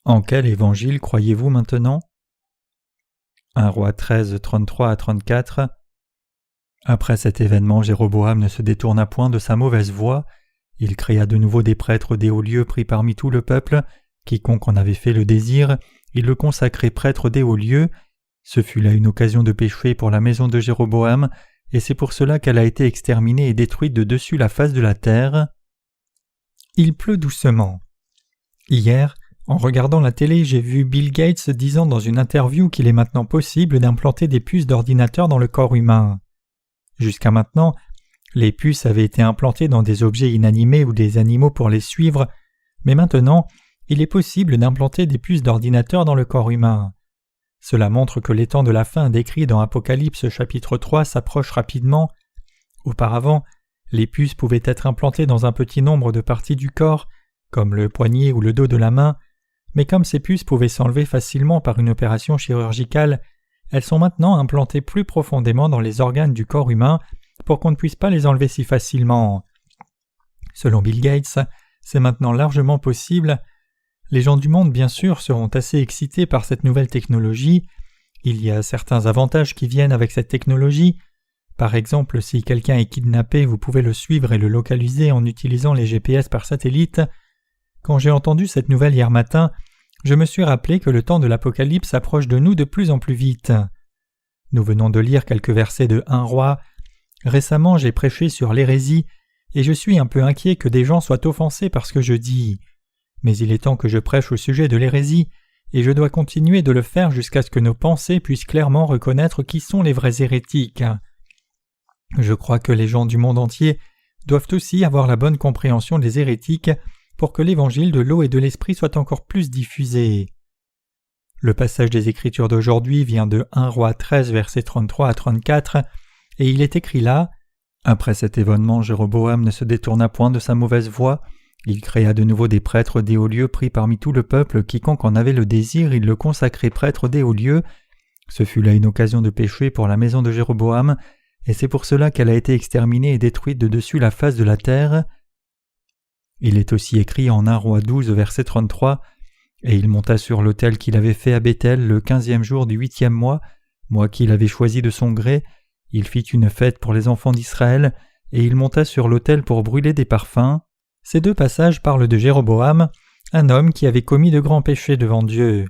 En quel évangile croyez-vous maintenant ? 1 Roi 13, 33 à 34. Après cet événement, Jéroboam ne se détourna point de sa mauvaise voie. Il créa de nouveau des prêtres des hauts lieux pris parmi tout le peuple. Quiconque en avait fait le désir, il le consacrait prêtre des hauts lieux. Ce fut là une occasion de péché pour la maison de Jéroboam, et c'est pour cela qu'elle a été exterminée et détruite de dessus la face de la terre. Il pleut doucement. Hier, en regardant la télé, j'ai vu Bill Gates disant dans une interview qu'il est maintenant possible d'implanter des puces d'ordinateur dans le corps humain. Jusqu'à maintenant, les puces avaient été implantées dans des objets inanimés ou des animaux pour les suivre, mais maintenant, il est possible d'implanter des puces d'ordinateur dans le corps humain. Cela montre que les temps de la fin décrits dans Apocalypse chapitre 3 s'approchent rapidement. Auparavant, les puces pouvaient être implantées dans un petit nombre de parties du corps, comme le poignet ou le dos de la main, mais comme ces puces pouvaient s'enlever facilement par une opération chirurgicale, elles sont maintenant implantées plus profondément dans les organes du corps humain pour qu'on ne puisse pas les enlever si facilement. Selon Bill Gates, c'est maintenant largement possible. Les gens du monde, bien sûr, seront assez excités par cette nouvelle technologie. Il y a certains avantages qui viennent avec cette technologie. Par exemple, si quelqu'un est kidnappé, vous pouvez le suivre et le localiser en utilisant les GPS par satellite. Quand j'ai entendu cette nouvelle hier matin, je me suis rappelé que le temps de l'Apocalypse approche de nous de plus en plus vite. Nous venons de lire quelques versets de 1 Roi. Récemment, j'ai prêché sur l'hérésie, et je suis un peu inquiet que des gens soient offensés par ce que je dis. Mais il est temps que je prêche au sujet de l'hérésie, et je dois continuer de le faire jusqu'à ce que nos pensées puissent clairement reconnaître qui sont les vrais hérétiques. Je crois que les gens du monde entier doivent aussi avoir la bonne compréhension des hérétiques pour que l'évangile de l'eau et de l'esprit soit encore plus diffusé. Le passage des Écritures d'aujourd'hui vient de 1 Roi 13, versets 33 à 34, et il est écrit là « Après cet événement, Jéroboam ne se détourna point de sa mauvaise voie. Il créa de nouveau des prêtres des hauts lieux pris parmi tout le peuple. Quiconque en avait le désir, il le consacrait prêtre des hauts lieux. Ce fut là une occasion de péché pour la maison de Jéroboam, et c'est pour cela qu'elle a été exterminée et détruite de dessus la face de la terre. » Il est aussi écrit en 1 Roi 12, verset 33, « Et il monta sur l'autel qu'il avait fait à Béthel le 15e jour du 8e mois qu'il avait choisi de son gré. Il fit une fête pour les enfants d'Israël, et il monta sur l'autel pour brûler des parfums. » Ces deux passages parlent de Jéroboam, un homme qui avait commis de grands péchés devant Dieu.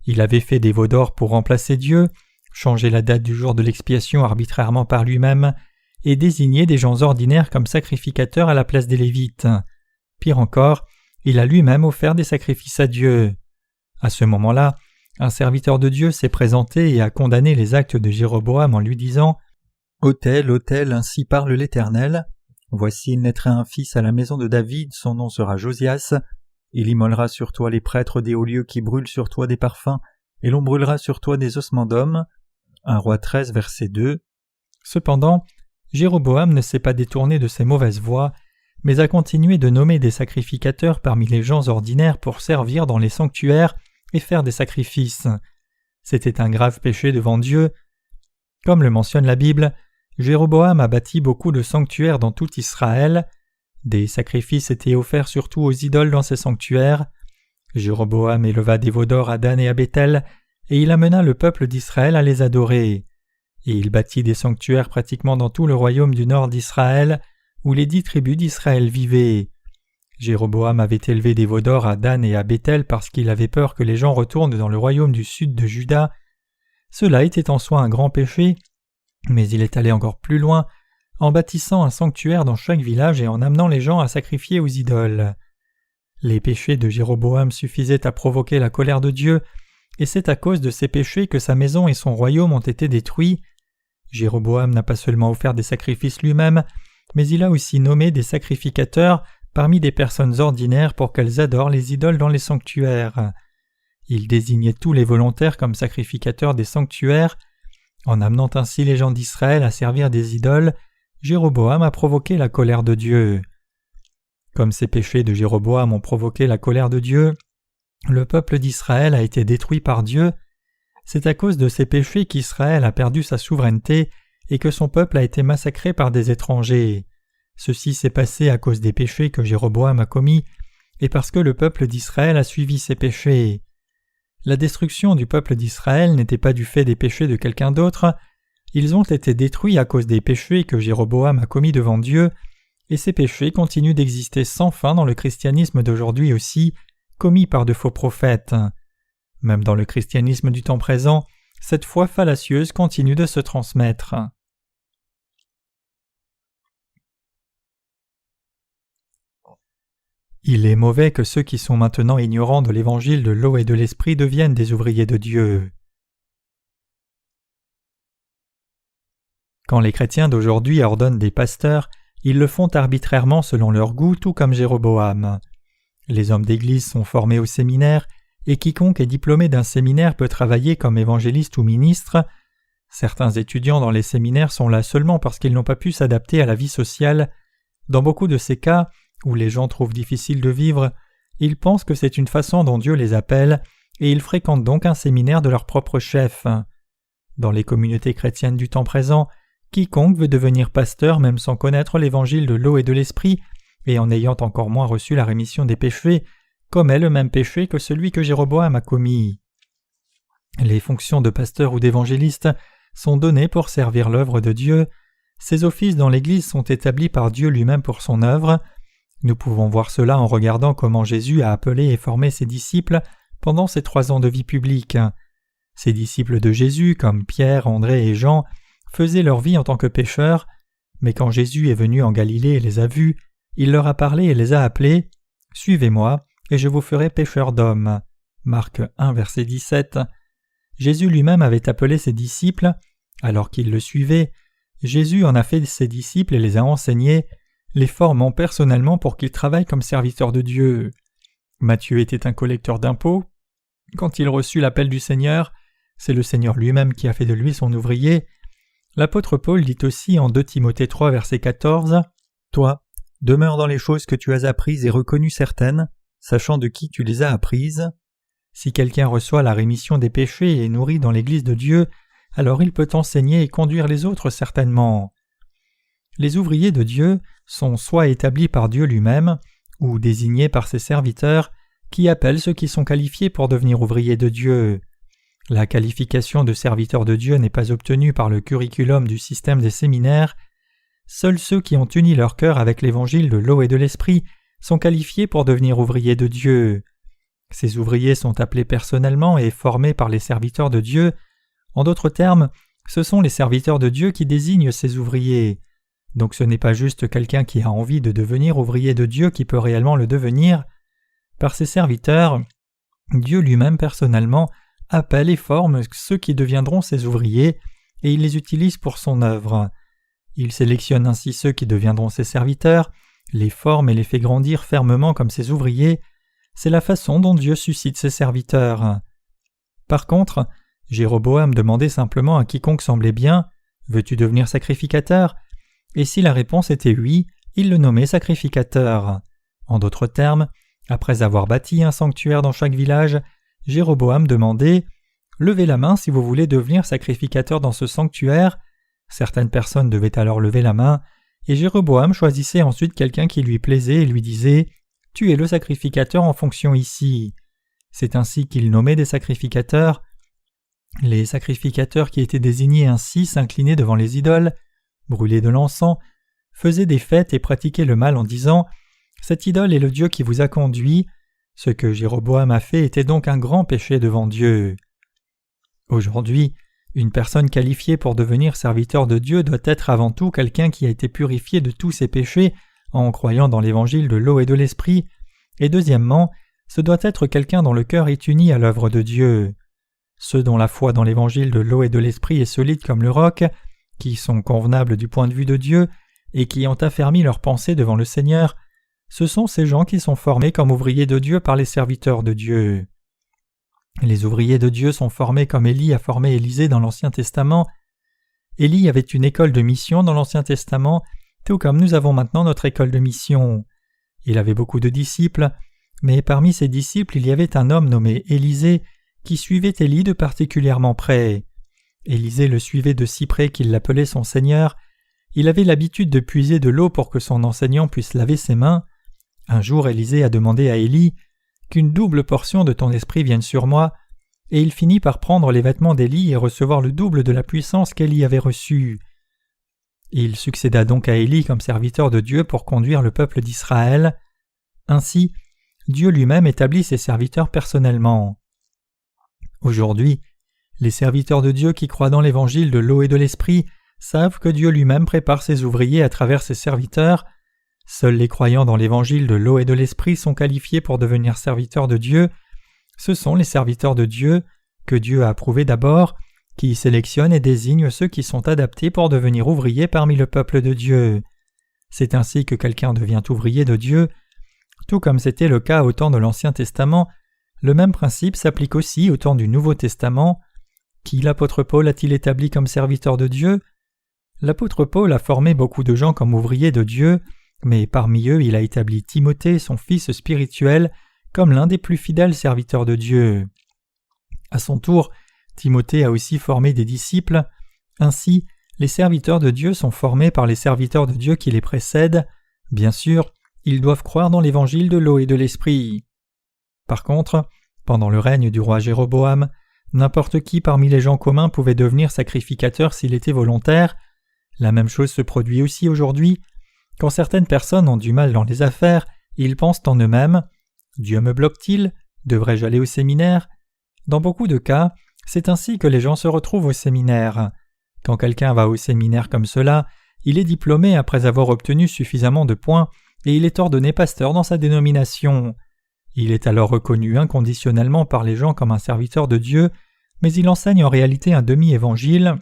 Il avait fait des veaux d'or pour remplacer Dieu, changé la date du jour de l'expiation arbitrairement par lui-même, et désigné des gens ordinaires comme sacrificateurs à la place des Lévites. Pire encore, il a lui-même offert des sacrifices à Dieu. À ce moment-là, un serviteur de Dieu s'est présenté et a condamné les actes de Jéroboam en lui disant « Autel, autel, ainsi parle l'Éternel. Voici, il naîtra un fils à la maison de David, son nom sera Josias. Il immolera sur toi les prêtres des hauts lieux qui brûlent sur toi des parfums, et l'on brûlera sur toi des ossements d'hommes. » 1 Roi 13, verset 2. Cependant, Jéroboam ne s'est pas détourné de ses mauvaises voies, mais a continué de nommer des sacrificateurs parmi les gens ordinaires pour servir dans les sanctuaires et faire des sacrifices. C'était un grave péché devant Dieu. Comme le mentionne la Bible, Jéroboam a bâti beaucoup de sanctuaires dans tout Israël. Des sacrifices étaient offerts surtout aux idoles dans ces sanctuaires. Jéroboam éleva des veaux d'or à Dan et à Béthel, et il amena le peuple d'Israël à les adorer. Et il bâtit des sanctuaires pratiquement dans tout le royaume du nord d'Israël, où les 10 tribus d'Israël vivaient. Jéroboam avait élevé des veaux d'or à Dan et à Béthel parce qu'il avait peur que les gens retournent dans le royaume du sud de Juda. Cela était en soi un grand péché, mais il est allé encore plus loin, en bâtissant un sanctuaire dans chaque village et en amenant les gens à sacrifier aux idoles. Les péchés de Jéroboam suffisaient à provoquer la colère de Dieu, et c'est à cause de ces péchés que sa maison et son royaume ont été détruits. Jéroboam n'a pas seulement offert des sacrifices lui-même, mais il a aussi nommé des sacrificateurs parmi des personnes ordinaires pour qu'elles adorent les idoles dans les sanctuaires. Il désignait tous les volontaires comme sacrificateurs des sanctuaires. En amenant ainsi les gens d'Israël à servir des idoles, Jéroboam a provoqué la colère de Dieu. Comme ces péchés de Jéroboam ont provoqué la colère de Dieu, le peuple d'Israël a été détruit par Dieu. C'est à cause de ces péchés qu'Israël a perdu sa souveraineté et que son peuple a été massacré par des étrangers. Ceci s'est passé à cause des péchés que Jéroboam a commis et parce que le peuple d'Israël a suivi ces péchés. La destruction du peuple d'Israël n'était pas du fait des péchés de quelqu'un d'autre, ils ont été détruits à cause des péchés que Jéroboam a commis devant Dieu, et ces péchés continuent d'exister sans fin dans le christianisme d'aujourd'hui aussi, commis par de faux prophètes. Même dans le christianisme du temps présent, cette foi fallacieuse continue de se transmettre. Il est mauvais que ceux qui sont maintenant ignorants de l'évangile de l'eau et de l'esprit deviennent des ouvriers de Dieu. Quand les chrétiens d'aujourd'hui ordonnent des pasteurs, ils le font arbitrairement selon leur goût, tout comme Jéroboam. Les hommes d'Église sont formés au séminaire, et quiconque est diplômé d'un séminaire peut travailler comme évangéliste ou ministre. Certains étudiants dans les séminaires sont là seulement parce qu'ils n'ont pas pu s'adapter à la vie sociale. Dans beaucoup de ces cas, où les gens trouvent difficile de vivre, ils pensent que c'est une façon dont Dieu les appelle, et ils fréquentent donc un séminaire de leur propre chef. Dans les communautés chrétiennes du temps présent, quiconque veut devenir pasteur même sans connaître l'évangile de l'eau et de l'esprit, et en ayant encore moins reçu la rémission des péchés, commet le même péché que celui que Jéroboam a commis. Les fonctions de pasteur ou d'évangéliste sont données pour servir l'œuvre de Dieu. Ces offices dans l'Église sont établis par Dieu lui-même pour son œuvre. Nous pouvons voir cela en regardant comment Jésus a appelé et formé ses disciples pendant ses 3 ans de vie publique. Ces disciples de Jésus, comme Pierre, André et Jean, faisaient leur vie en tant que pécheurs, mais quand Jésus est venu en Galilée et les a vus, il leur a parlé et les a appelés « Suivez-moi, et je vous ferai pécheurs d'hommes » Marc 1, verset 17. Jésus lui-même avait appelé ses disciples. Alors qu'ils le suivaient, Jésus en a fait ses disciples et les a enseignés, les formant personnellement pour qu'ils travaillent comme serviteurs de Dieu. Matthieu était un collecteur d'impôts. Quand il reçut l'appel du Seigneur, c'est le Seigneur lui-même qui a fait de lui son ouvrier. L'apôtre Paul dit aussi en 2 Timothée 3, verset 14 « Toi, demeure dans les choses que tu as apprises et reconnues certaines, sachant de qui tu les as apprises. Si quelqu'un reçoit la rémission des péchés et est nourri dans l'Église de Dieu, alors il peut enseigner et conduire les autres certainement. » Les ouvriers de Dieu sont soit établis par Dieu lui-même, ou désignés par ses serviteurs, qui appellent ceux qui sont qualifiés pour devenir ouvriers de Dieu. La qualification de serviteur de Dieu n'est pas obtenue par le curriculum du système des séminaires. Seuls ceux qui ont uni leur cœur avec l'évangile de l'eau et de l'esprit sont qualifiés pour devenir ouvriers de Dieu. Ces ouvriers sont appelés personnellement et formés par les serviteurs de Dieu. En d'autres termes, ce sont les serviteurs de Dieu qui désignent ces ouvriers. Donc ce n'est pas juste quelqu'un qui a envie de devenir ouvrier de Dieu qui peut réellement le devenir. Par ses serviteurs, Dieu lui-même personnellement appelle et forme ceux qui deviendront ses ouvriers, et il les utilise pour son œuvre. Il sélectionne ainsi ceux qui deviendront ses serviteurs, les forme et les fait grandir fermement comme ses ouvriers. C'est la façon dont Dieu suscite ses serviteurs. Par contre, Jéroboam demandait simplement à quiconque semblait bien « Veux-tu devenir sacrificateur ?» Et si la réponse était oui, il le nommait sacrificateur. En d'autres termes, après avoir bâti un sanctuaire dans chaque village, Jéroboam demandait « Levez la main si vous voulez devenir sacrificateur dans ce sanctuaire ». Certaines personnes devaient alors lever la main, et Jéroboam choisissait ensuite quelqu'un qui lui plaisait et lui disait « Tu es le sacrificateur en fonction ici ». C'est ainsi qu'il nommait des sacrificateurs. Les sacrificateurs qui étaient désignés ainsi s'inclinaient devant les idoles, brûlaient de l'encens, faisaient des fêtes et pratiquaient le mal en disant « Cette idole est le Dieu qui vous a conduit ». Ce que Jéroboam a fait était donc un grand péché devant Dieu. Aujourd'hui, une personne qualifiée pour devenir serviteur de Dieu doit être avant tout quelqu'un qui a été purifié de tous ses péchés en croyant dans l'évangile de l'eau et de l'esprit, et deuxièmement, ce doit être quelqu'un dont le cœur est uni à l'œuvre de Dieu. Ceux dont la foi dans l'évangile de l'eau et de l'esprit est solide comme le roc, qui sont convenables du point de vue de Dieu et qui ont affermi leurs pensées devant le Seigneur, ce sont ces gens qui sont formés comme ouvriers de Dieu par les serviteurs de Dieu. Les ouvriers de Dieu sont formés comme Élie a formé Élisée dans l'Ancien Testament. Élie avait une école de mission dans l'Ancien Testament, tout comme nous avons maintenant notre école de mission. Il avait beaucoup de disciples, mais parmi ses disciples il y avait un homme nommé Élisée qui suivait Élie de particulièrement près. Élisée le suivait de si près qu'il l'appelait son Seigneur. Il avait l'habitude de puiser de l'eau pour que son enseignant puisse laver ses mains. Un jour, Élisée a demandé à Élie « Qu'une double portion de ton esprit vienne sur moi ». et il finit par prendre les vêtements d'Élie et recevoir le double de la puissance qu'Élie avait reçue. Il succéda donc à Élie comme serviteur de Dieu pour conduire le peuple d'Israël. Ainsi, Dieu lui-même établit ses serviteurs personnellement. Aujourd'hui, les serviteurs de Dieu qui croient dans l'évangile de l'eau et de l'esprit savent que Dieu lui-même prépare ses ouvriers à travers ses serviteurs. Seuls les croyants dans l'évangile de l'eau et de l'esprit sont qualifiés pour devenir serviteurs de Dieu. Ce sont les serviteurs de Dieu, que Dieu a approuvés d'abord, qui sélectionnent et désignent ceux qui sont adaptés pour devenir ouvriers parmi le peuple de Dieu. C'est ainsi que quelqu'un devient ouvrier de Dieu. Tout comme c'était le cas au temps de l'Ancien Testament, le même principe s'applique aussi au temps du Nouveau Testament. Qui l'apôtre Paul a-t-il établi comme serviteur de Dieu ? L'apôtre Paul a formé beaucoup de gens comme ouvriers de Dieu, mais parmi eux il a établi Timothée, son fils spirituel, comme l'un des plus fidèles serviteurs de Dieu. À son tour, Timothée a aussi formé des disciples. Ainsi, les serviteurs de Dieu sont formés par les serviteurs de Dieu qui les précèdent. Bien sûr, ils doivent croire dans l'évangile de l'eau et de l'esprit. Par contre, pendant le règne du roi Jéroboam, n'importe qui parmi les gens communs pouvait devenir sacrificateur s'il était volontaire. La même chose se produit aussi aujourd'hui. Quand certaines personnes ont du mal dans les affaires, ils pensent en eux-mêmes « Dieu me bloque-t-il ? Devrais-je aller au séminaire ?» Dans beaucoup de cas, c'est ainsi que les gens se retrouvent au séminaire. Quand quelqu'un va au séminaire comme cela, il est diplômé après avoir obtenu suffisamment de points et il est ordonné pasteur dans sa dénomination. Il est alors reconnu inconditionnellement par les gens comme un serviteur de Dieu, mais il enseigne en réalité un demi-évangile.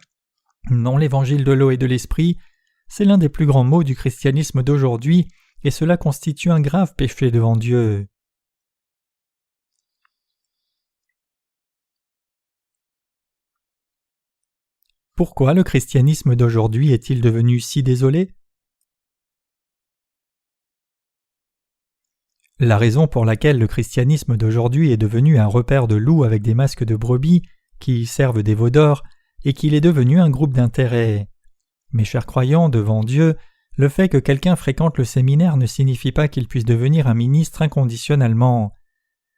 Non, l'évangile de l'eau et de l'esprit, c'est l'un des plus grands maux du christianisme d'aujourd'hui, et cela constitue un grave péché devant Dieu. Pourquoi le christianisme d'aujourd'hui est-il devenu si désolé ? La raison pour laquelle le christianisme d'aujourd'hui est devenu un repère de loups avec des masques de brebis qui servent des veaux d'or est qu'il est devenu un groupe d'intérêt. Mes chers croyants, devant Dieu, le fait que quelqu'un fréquente le séminaire ne signifie pas qu'il puisse devenir un ministre inconditionnellement.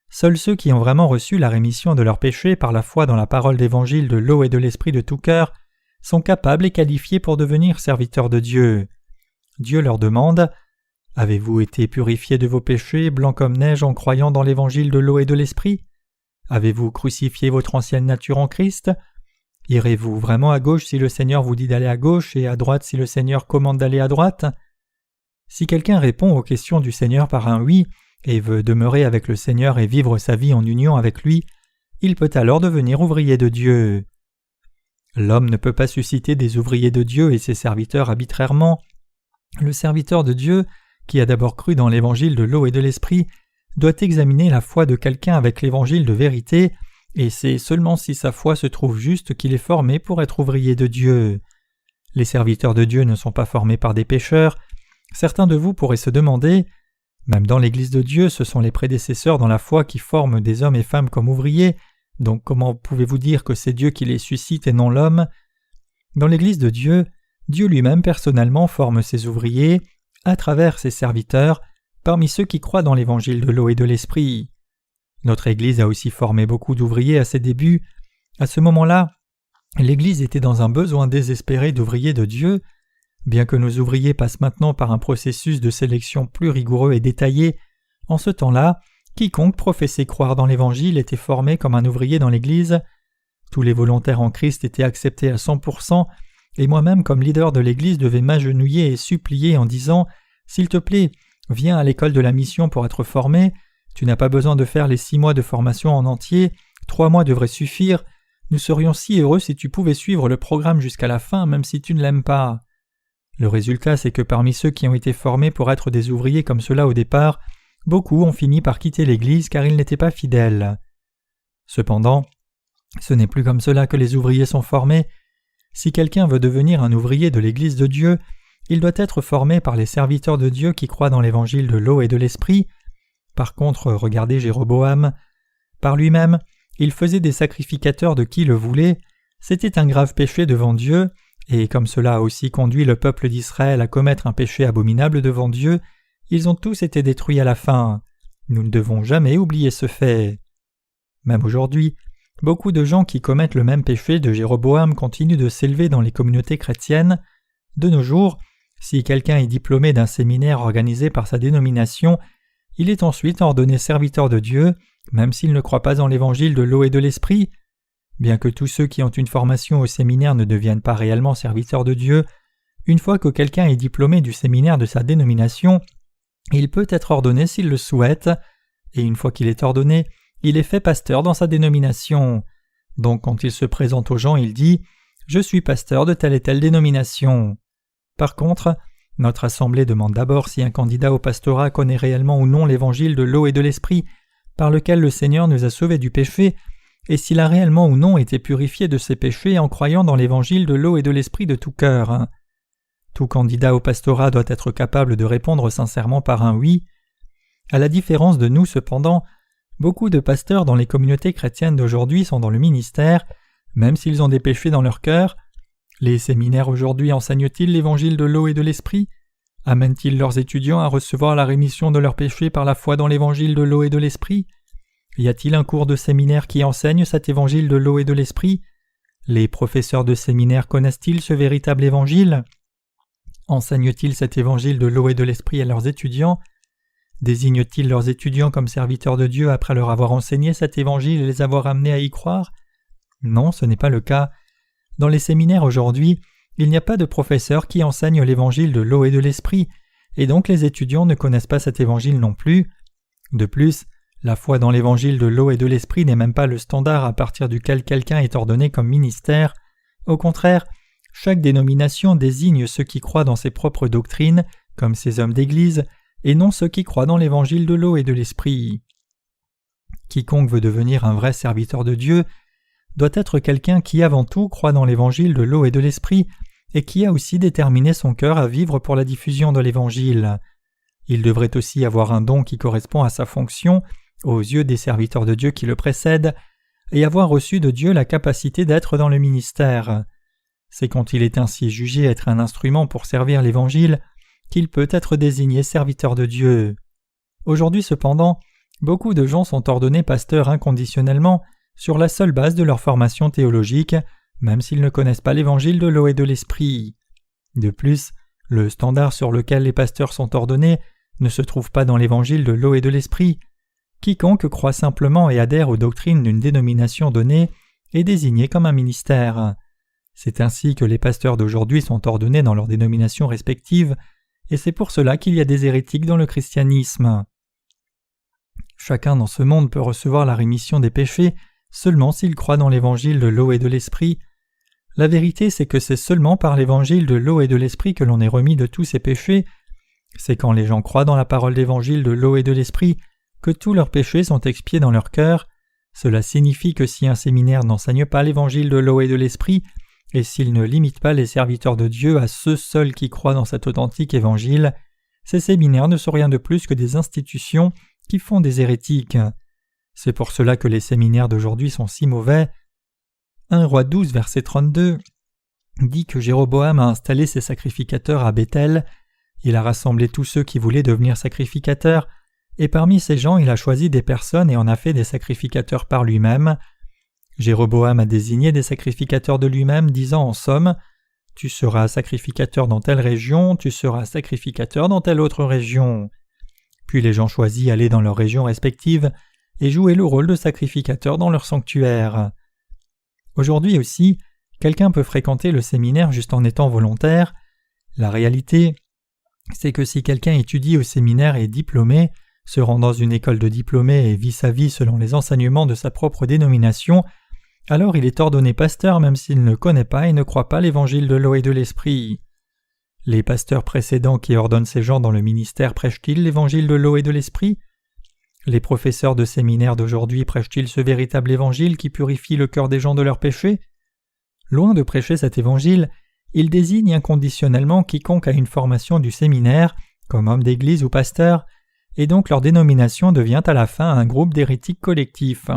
Seuls ceux qui ont vraiment reçu la rémission de leurs péchés par la foi dans la parole d'évangile de l'eau et de l'esprit de tout cœur sont capables et qualifiés pour devenir serviteurs de Dieu. Dieu leur demande « Avez-vous été purifiés de vos péchés, blancs comme neige en croyant dans l'évangile de l'eau et de l'esprit ? Avez-vous crucifié votre ancienne nature en Christ ? Irez-vous vraiment à gauche si le Seigneur vous dit d'aller à gauche et à droite si le Seigneur commande d'aller à droite ?» Si quelqu'un répond aux questions du Seigneur par un « oui » et veut demeurer avec le Seigneur et vivre sa vie en union avec lui, il peut alors devenir ouvrier de Dieu. L'homme ne peut pas susciter des ouvriers de Dieu et ses serviteurs arbitrairement. Le serviteur de Dieu, qui a d'abord cru dans l'évangile de l'eau et de l'esprit, doit examiner la foi de quelqu'un avec l'évangile de vérité, et c'est seulement si sa foi se trouve juste qu'il est formé pour être ouvrier de Dieu. Les serviteurs de Dieu ne sont pas formés par des pécheurs. Certains de vous pourraient se demander « Même dans l'Église de Dieu, ce sont les prédécesseurs dans la foi qui forment des hommes et femmes comme ouvriers, donc comment pouvez-vous dire que c'est Dieu qui les suscite et non l'homme ?» Dans l'Église de Dieu, Dieu lui-même personnellement forme ses ouvriers, à travers ses serviteurs, parmi ceux qui croient dans l'évangile de l'eau et de l'esprit. Notre Église a aussi formé beaucoup d'ouvriers à ses débuts. À ce moment-là, l'Église était dans un besoin désespéré d'ouvriers de Dieu. Bien que nos ouvriers passent maintenant par un processus de sélection plus rigoureux et détaillé, en ce temps-là, quiconque professait croire dans l'Évangile était formé comme un ouvrier dans l'Église. Tous les volontaires en Christ étaient acceptés à 100%, et moi-même comme leader de l'Église devais m'agenouiller et supplier en disant « S'il te plaît, viens à l'école de la mission pour être formé, tu n'as pas besoin de faire les 6 mois de formation en entier, 3 mois devraient suffire, nous serions si heureux si tu pouvais suivre le programme jusqu'à la fin même si tu ne l'aimes pas. » Le résultat c'est que parmi ceux qui ont été formés pour être des ouvriers comme cela au départ, beaucoup ont fini par quitter l'Église car ils n'étaient pas fidèles. Cependant, ce n'est plus comme cela que les ouvriers sont formés. Si quelqu'un veut devenir un ouvrier de l'Église de Dieu, il doit être formé par les serviteurs de Dieu qui croient dans l'évangile de l'eau et de l'esprit. Par contre, regardez Jéroboam. Par lui-même, il faisait des sacrificateurs de qui le voulait. C'était un grave péché devant Dieu, et comme cela a aussi conduit le peuple d'Israël à commettre un péché abominable devant Dieu, ils ont tous été détruits à la fin. Nous ne devons jamais oublier ce fait. Même aujourd'hui, beaucoup de gens qui commettent le même péché de Jéroboam continuent de s'élever dans les communautés chrétiennes. De nos jours, si quelqu'un est diplômé d'un séminaire organisé par sa dénomination, il est ensuite ordonné serviteur de Dieu, même s'il ne croit pas en l'évangile de l'eau et de l'esprit. Bien que tous ceux qui ont une formation au séminaire ne deviennent pas réellement serviteurs de Dieu, une fois que quelqu'un est diplômé du séminaire de sa dénomination, il peut être ordonné s'il le souhaite, et une fois qu'il est ordonné, il est fait pasteur dans sa dénomination. Donc quand il se présente aux gens, il dit « Je suis pasteur de telle et telle dénomination ». Par contre, notre assemblée demande d'abord si un candidat au pastorat connaît réellement ou non l'évangile de l'eau et de l'esprit par lequel le Seigneur nous a sauvés du péché, et s'il a réellement ou non été purifié de ses péchés en croyant dans l'évangile de l'eau et de l'esprit de tout cœur. Tout candidat au pastorat doit être capable de répondre sincèrement par un « oui ». À la différence de nous, cependant, beaucoup de pasteurs dans les communautés chrétiennes d'aujourd'hui sont dans le ministère, même s'ils ont des péchés dans leur cœur. Les séminaires aujourd'hui enseignent-ils l'évangile de l'eau et de l'esprit? Amènent-ils leurs étudiants à recevoir la rémission de leurs péchés par la foi dans l'évangile de l'eau et de l'esprit? Y a-t-il un cours de séminaire qui enseigne cet évangile de l'eau et de l'esprit? Les professeurs de séminaire connaissent-ils ce véritable évangile? Enseignent-ils cet évangile de l'eau et de l'esprit à leurs étudiants? Désignent-ils leurs étudiants comme serviteurs de Dieu après leur avoir enseigné cet évangile et les avoir amenés à y croire? Non, ce n'est pas le cas. Dans les séminaires aujourd'hui, il n'y a pas de professeurs qui enseignent l'évangile de l'eau et de l'esprit, et donc les étudiants ne connaissent pas cet évangile non plus. De plus, la foi dans l'évangile de l'eau et de l'esprit n'est même pas le standard à partir duquel quelqu'un est ordonné comme ministère. Au contraire, chaque dénomination désigne ceux qui croient dans ses propres doctrines, comme ses hommes d'Église, et non ceux qui croient dans l'évangile de l'eau et de l'esprit. Quiconque veut devenir un vrai serviteur de Dieu doit être quelqu'un qui avant tout croit dans l'évangile de l'eau et de l'esprit, et qui a aussi déterminé son cœur à vivre pour la diffusion de l'évangile. Il devrait aussi avoir un don qui correspond à sa fonction, aux yeux des serviteurs de Dieu qui le précèdent, et avoir reçu de Dieu la capacité d'être dans le ministère. C'est quand il est ainsi jugé être un instrument pour servir l'Évangile qu'il peut être désigné serviteur de Dieu. Aujourd'hui cependant, beaucoup de gens sont ordonnés pasteurs inconditionnellement sur la seule base de leur formation théologique, même s'ils ne connaissent pas l'Évangile de l'eau et de l'esprit. De plus, le standard sur lequel les pasteurs sont ordonnés ne se trouve pas dans l'Évangile de l'eau et de l'esprit. Quiconque croit simplement et adhère aux doctrines d'une dénomination donnée est désigné comme un ministère. C'est ainsi que les pasteurs d'aujourd'hui sont ordonnés dans leurs dénominations respectives, et c'est pour cela qu'il y a des hérétiques dans le christianisme. Chacun dans ce monde peut recevoir la rémission des péchés seulement s'il croit dans l'évangile de l'eau et de l'esprit. La vérité, c'est que c'est seulement par l'évangile de l'eau et de l'esprit que l'on est remis de tous ses péchés. C'est quand les gens croient dans la parole d'évangile de l'eau et de l'esprit que tous leurs péchés sont expiés dans leur cœur. Cela signifie que si un séminaire n'enseigne pas l'évangile de l'eau et de l'esprit, et s'il ne limite pas les serviteurs de Dieu à ceux seuls qui croient dans cet authentique évangile, ces séminaires ne sont rien de plus que des institutions qui font des hérétiques. C'est pour cela que les séminaires d'aujourd'hui sont si mauvais. 1 Roi 12, verset 32 dit que Jéroboam a installé ses sacrificateurs à Béthel. Il a rassemblé tous ceux qui voulaient devenir sacrificateurs, et parmi ces gens il a choisi des personnes et en a fait des sacrificateurs par lui-même. Jéroboam a désigné des sacrificateurs de lui-même, disant en somme « Tu seras sacrificateur dans telle région, tu seras sacrificateur dans telle autre région. » Puis les gens choisis allaient dans leurs régions respectives et jouaient le rôle de sacrificateur dans leur sanctuaire. Aujourd'hui aussi, quelqu'un peut fréquenter le séminaire juste en étant volontaire. La réalité, c'est que si quelqu'un étudie au séminaire et est diplômé, se rend dans une école de diplômés et vit sa vie selon les enseignements de sa propre dénomination, alors il est ordonné pasteur même s'il ne connaît pas et ne croit pas l'évangile de l'eau et de l'esprit. Les pasteurs précédents qui ordonnent ces gens dans le ministère prêchent-ils l'évangile de l'eau et de l'esprit? Les professeurs de séminaire d'aujourd'hui prêchent-ils ce véritable évangile qui purifie le cœur des gens de leurs péchés? Loin de prêcher cet évangile, ils désignent inconditionnellement quiconque a une formation du séminaire, comme homme d'église ou pasteur, et donc leur dénomination devient à la fin un groupe d'hérétiques collectifs.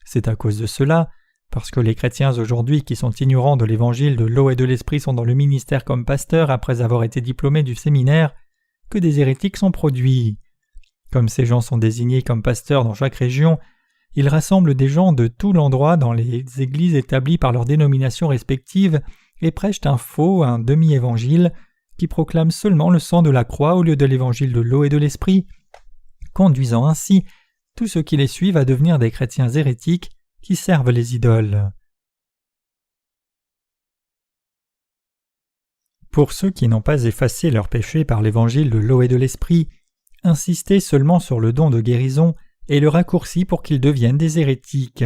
C'est à cause de cela, parce que les chrétiens aujourd'hui qui sont ignorants de l'évangile de l'eau et de l'esprit sont dans le ministère comme pasteurs après avoir été diplômés du séminaire, que des hérétiques sont produits. Comme ces gens sont désignés comme pasteurs dans chaque région, Ils rassemblent des gens de tout l'endroit dans les églises établies par leurs dénominations respectives et prêchent un faux, un demi-évangile, qui proclame seulement le sang de la croix au lieu de l'évangile de l'eau et de l'esprit, conduisant ainsi tous ceux qui les suivent à devenir des chrétiens hérétiques qui servent les idoles. Pour ceux qui n'ont pas effacé leurs péchés par l'évangile de l'eau et de l'esprit, insistez seulement sur le don de guérison et le raccourci pour qu'ils deviennent des hérétiques.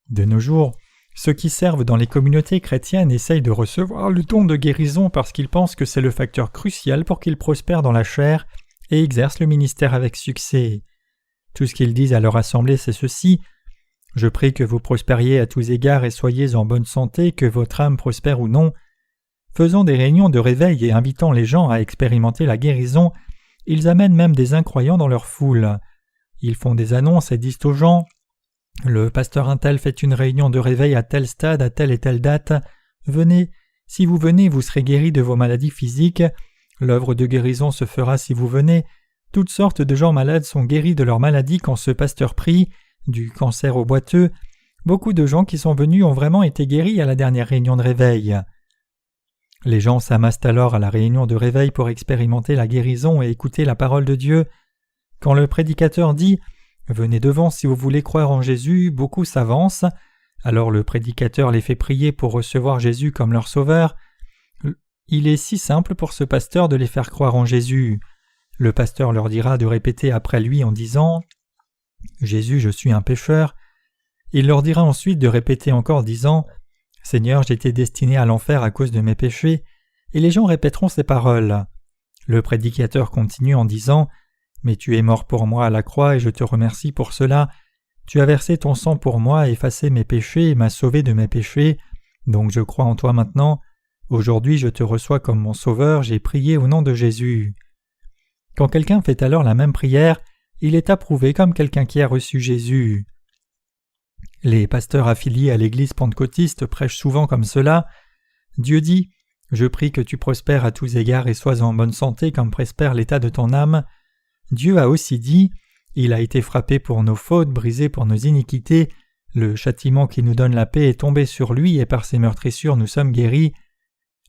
De nos jours, ceux qui servent dans les communautés chrétiennes essayent de recevoir le don de guérison parce qu'ils pensent que c'est le facteur crucial pour qu'ils prospèrent dans la chair et exercent le ministère avec succès. Tout ce qu'ils disent à leur assemblée, c'est ceci: « Je prie que vous prospériez à tous égards et soyez en bonne santé, que votre âme prospère ou non. » Faisant des réunions de réveil et invitant les gens à expérimenter la guérison, ils amènent même des incroyants dans leur foule. Ils font des annonces et disent aux gens: « Le pasteur untel fait une réunion de réveil à tel stade, à telle et telle date. Venez, si vous venez, vous serez guéris de vos maladies physiques. L'œuvre de guérison se fera si vous venez. » Toutes sortes de gens malades sont guéris de leurs maladies quand ce pasteur prie, du cancer au boiteux. Beaucoup de gens qui sont venus ont vraiment été guéris à la dernière réunion de réveil. Les gens s'amassent alors à la réunion de réveil pour expérimenter la guérison et écouter la parole de Dieu. Quand le prédicateur dit « Venez devant si vous voulez croire en Jésus », beaucoup s'avancent. Alors le prédicateur les fait prier pour recevoir Jésus comme leur sauveur. Il est si simple pour ce pasteur de les faire croire en Jésus. Le pasteur leur dira de répéter après lui en disant « Jésus, je suis un pécheur ». Il leur dira ensuite de répéter encore disant « Seigneur, j'étais destiné à l'enfer à cause de mes péchés », et les gens répéteront ces paroles. Le prédicateur continue en disant « Mais tu es mort pour moi à la croix et je te remercie pour cela. Tu as versé ton sang pour moi, effacé mes péchés et m'as sauvé de mes péchés. Donc je crois en toi maintenant. Aujourd'hui je te reçois comme mon sauveur, j'ai prié au nom de Jésus. » Quand quelqu'un fait alors la même prière, il est approuvé comme quelqu'un qui a reçu Jésus. Les pasteurs affiliés à l'église pentecôtiste prêchent souvent comme cela. Dieu dit « Je prie que tu prospères à tous égards et sois en bonne santé comme prospère l'état de ton âme. » Dieu a aussi dit « Il a été frappé pour nos fautes, brisé pour nos iniquités. Le châtiment qui nous donne la paix est tombé sur lui et par ses meurtrissures nous sommes guéris. »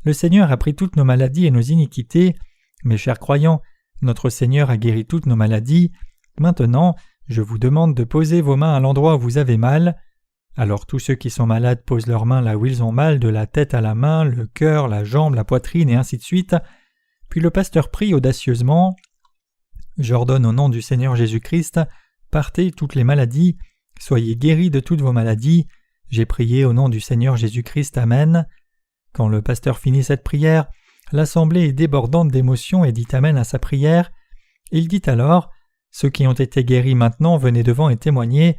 Le Seigneur a pris toutes nos maladies et nos iniquités. Mes chers croyants, notre Seigneur a guéri toutes nos maladies. Maintenant, je vous demande de poser vos mains à l'endroit où vous avez mal. Alors tous ceux qui sont malades posent leurs mains là où ils ont mal, de la tête à la main, le cœur, la jambe, la poitrine et ainsi de suite. Puis le pasteur prie audacieusement. J'ordonne au nom du Seigneur Jésus-Christ, partez toutes les maladies, soyez guéris de toutes vos maladies. J'ai prié au nom du Seigneur Jésus-Christ, Amen. Quand le pasteur finit cette prière, l'assemblée est débordante d'émotion et dit Amen à sa prière. Il dit alors, ceux qui ont été guéris maintenant, venez devant et témoignez.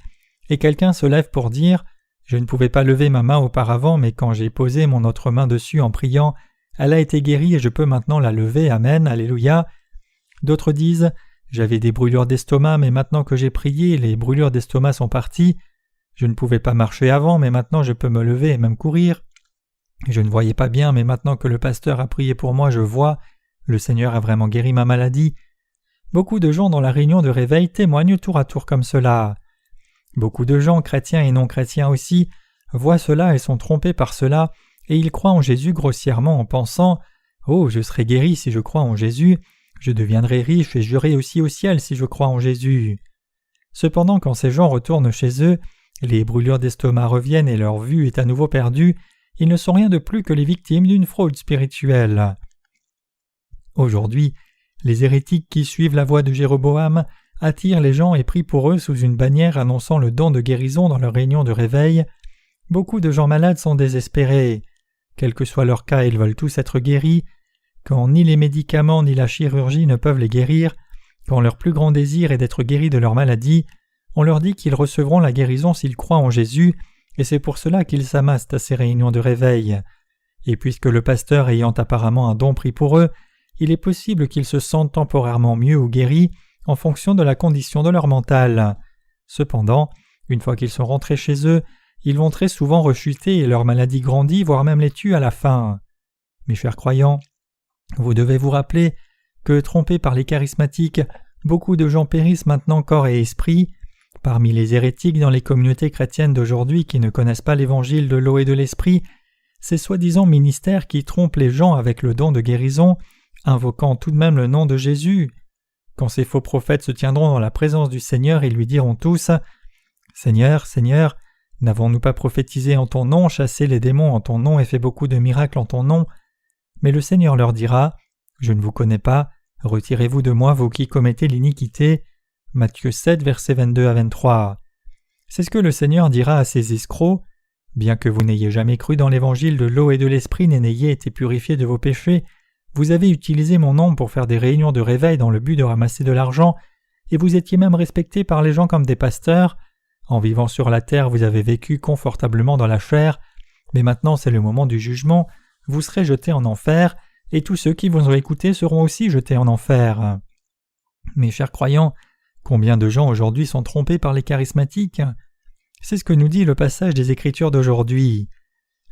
Et quelqu'un se lève pour dire « Je ne pouvais pas lever ma main auparavant, mais quand j'ai posé mon autre main dessus en priant, elle a été guérie et je peux maintenant la lever, Amen, Alléluia. » D'autres disent « J'avais des brûlures d'estomac, mais maintenant que j'ai prié, les brûlures d'estomac sont parties. Je ne pouvais pas marcher avant, mais maintenant je peux me lever et même courir. Je ne voyais pas bien, mais maintenant que le pasteur a prié pour moi, je vois. Le Seigneur a vraiment guéri ma maladie. » Beaucoup de gens dans la réunion de réveil témoignent tour à tour comme cela. Beaucoup de gens, chrétiens et non chrétiens aussi, voient cela et sont trompés par cela, et ils croient en Jésus grossièrement en pensant « Oh, je serai guéri si je crois en Jésus, je deviendrai riche et j'irai aussi au ciel si je crois en Jésus. » Cependant, quand ces gens retournent chez eux, les brûlures d'estomac reviennent et leur vue est à nouveau perdue, ils ne sont rien de plus que les victimes d'une fraude spirituelle. Aujourd'hui, les hérétiques qui suivent la voie de Jéroboam attirent les gens et prient pour eux sous une bannière annonçant le don de guérison dans leur réunion de réveil. Beaucoup de gens malades sont désespérés. Quel que soit leur cas, ils veulent tous être guéris. Quand ni les médicaments ni la chirurgie ne peuvent les guérir, quand leur plus grand désir est d'être guéris de leur maladie, on leur dit qu'ils recevront la guérison s'ils croient en Jésus, et c'est pour cela qu'ils s'amassent à ces réunions de réveil. Et puisque le pasteur ayant apparemment un don pris pour eux, il est possible qu'ils se sentent temporairement mieux ou guéris en fonction de la condition de leur mental. Cependant, une fois qu'ils sont rentrés chez eux, ils vont très souvent rechuter et leur maladie grandit, voire même les tue à la fin. Mes chers croyants, vous devez vous rappeler que, trompés par les charismatiques, Beaucoup de gens périssent maintenant corps et esprit. Parmi les hérétiques dans les communautés chrétiennes d'aujourd'hui qui ne connaissent pas l'évangile de l'eau et de l'esprit, ces soi-disant ministères qui trompent les gens avec le don de guérison, invoquant tout de même le nom de Jésus. Quand ces faux prophètes se tiendront dans la présence du Seigneur, ils lui diront tous « Seigneur, Seigneur, n'avons-nous pas prophétisé en ton nom, chassé les démons en ton nom et fait beaucoup de miracles en ton nom ?» Mais le Seigneur leur dira « Je ne vous connais pas, retirez-vous de moi, vous qui commettez l'iniquité. » Matthieu 7, versets 22 à 23. C'est ce que le Seigneur dira à ces escrocs. Bien que vous n'ayez jamais cru dans l'évangile de l'eau et de l'esprit, n'ayez été purifiés de vos péchés, vous avez utilisé mon nom pour faire des réunions de réveil dans le but de ramasser de l'argent, et vous étiez même respectés par les gens comme des pasteurs. En vivant sur la terre, vous avez vécu confortablement dans la chair, mais maintenant c'est le moment du jugement, vous serez jetés en enfer, et tous ceux qui vous ont écoutés seront aussi jetés en enfer. Mes chers croyants, combien de gens aujourd'hui sont trompés par les charismatiques ? C'est ce que nous dit le passage des Écritures d'aujourd'hui.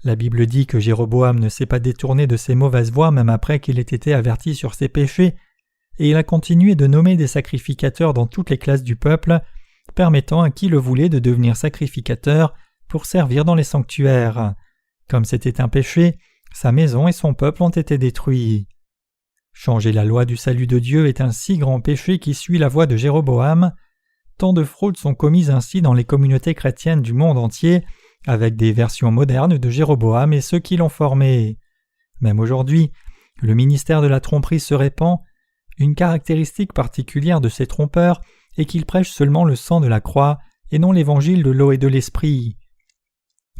La Bible dit que Jéroboam ne s'est pas détourné de ses mauvaises voies même après qu'il ait été averti sur ses péchés, et il a continué de nommer des sacrificateurs dans toutes les classes du peuple, permettant à qui le voulait de devenir sacrificateur pour servir dans les sanctuaires. Comme c'était un péché, sa maison et son peuple ont été détruits. Changer la loi du salut de Dieu est un si grand péché qui suit la voie de Jéroboam. Tant de fraudes sont commises ainsi dans les communautés chrétiennes du monde entier, avec des versions modernes de Jéroboam et ceux qui l'ont formé. Même aujourd'hui, le ministère de la tromperie se répand. Une caractéristique particulière de ces trompeurs est qu'ils prêchent seulement le sang de la croix et non l'évangile de l'eau et de l'esprit.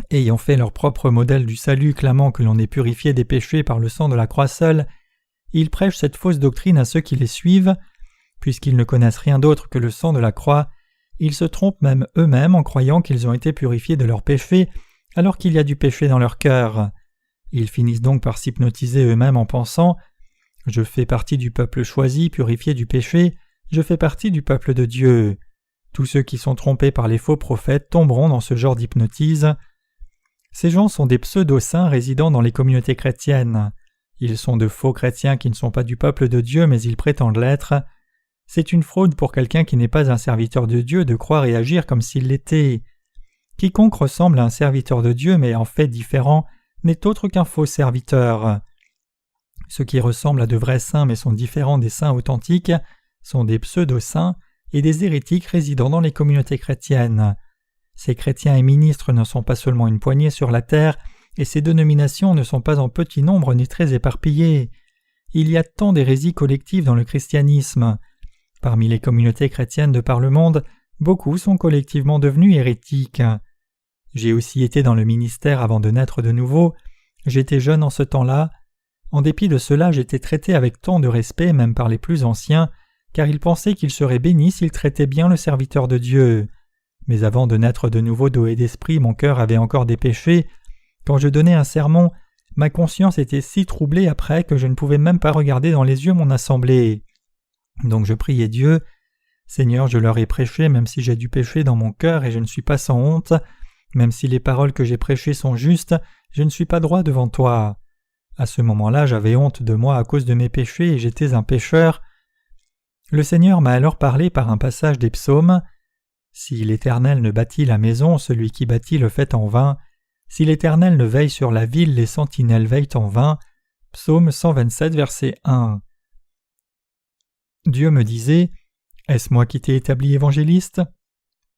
Ayant fait leur propre modèle du salut clamant que l'on est purifié des péchés par le sang de la croix seule, ils prêchent cette fausse doctrine à ceux qui les suivent. Puisqu'ils ne connaissent rien d'autre que le sang de la croix, ils se trompent même eux-mêmes en croyant qu'ils ont été purifiés de leurs péchés alors qu'il y a du péché dans leur cœur. Ils finissent donc par s'hypnotiser eux-mêmes en pensant « Je fais partie du peuple choisi, purifié du péché, je fais partie du peuple de Dieu. » Tous ceux qui sont trompés par les faux prophètes tomberont dans ce genre d'hypnotise. Ces gens sont des pseudo-saints résidant dans les communautés chrétiennes. Ils sont de faux chrétiens qui ne sont pas du peuple de Dieu mais ils prétendent l'être. C'est une fraude pour quelqu'un qui n'est pas un serviteur de Dieu de croire et agir comme s'il l'était. Quiconque ressemble à un serviteur de Dieu mais en fait différent n'est autre qu'un faux serviteur. Ceux qui ressemblent à de vrais saints mais sont différents des saints authentiques sont des pseudo-saints et des hérétiques résidant dans les communautés chrétiennes. Ces chrétiens et ministres ne sont pas seulement une poignée sur la terre, et ces dénominations ne sont pas en petit nombre ni très éparpillées. Il y a tant d'hérésies collectives dans le christianisme. Parmi les communautés chrétiennes de par le monde, beaucoup sont collectivement devenus hérétiques. J'ai aussi été dans le ministère avant de naître de nouveau. J'étais jeune en ce temps-là. En dépit de cela, j'étais traité avec tant de respect, même par les plus anciens, car ils pensaient qu'ils seraient bénis s'ils traitaient bien le serviteur de Dieu. Mais avant de naître de nouveau d'eau et d'esprit, mon cœur avait encore des péchés. Quand je donnais un sermon, ma conscience était si troublée après que je ne pouvais même pas regarder dans les yeux mon assemblée. Donc je priais Dieu, « Seigneur, je leur ai prêché même si j'ai du péché dans mon cœur et je ne suis pas sans honte. Même si les paroles que j'ai prêchées sont justes, je ne suis pas droit devant toi. » À ce moment-là, j'avais honte de moi à cause de mes péchés et j'étais un pécheur. Le Seigneur m'a alors parlé par un passage des psaumes. « Si l'Éternel ne bâtit la maison, celui qui bâtit le fait en vain. Si l'Éternel ne veille sur la ville, les sentinelles veillent en vain. » Psaume 127, verset 1. Dieu me disait « Est-ce moi qui t'ai établi évangéliste?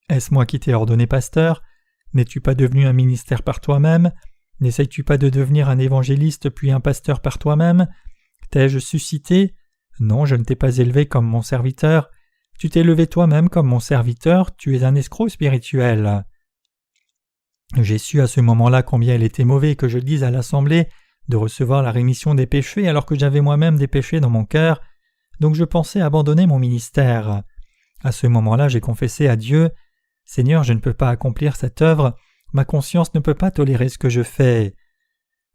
Est-ce moi qui t'ai ordonné pasteur? N'es-tu pas devenu un ministère par toi-même? N'essayes-tu pas de devenir un évangéliste puis un pasteur par toi-même? T'ai-je suscité? Non, je ne t'ai pas élevé comme mon serviteur. Tu t'es levé toi-même comme mon serviteur, tu es un escroc spirituel. » J'ai su à ce moment-là combien il était mauvais que je dise à l'assemblée de recevoir la rémission des péchés alors que j'avais moi-même des péchés dans mon cœur, donc je pensais abandonner mon ministère. À ce moment-là, j'ai confessé à Dieu, « Seigneur, je ne peux pas accomplir cette œuvre, ma conscience ne peut pas tolérer ce que je fais. »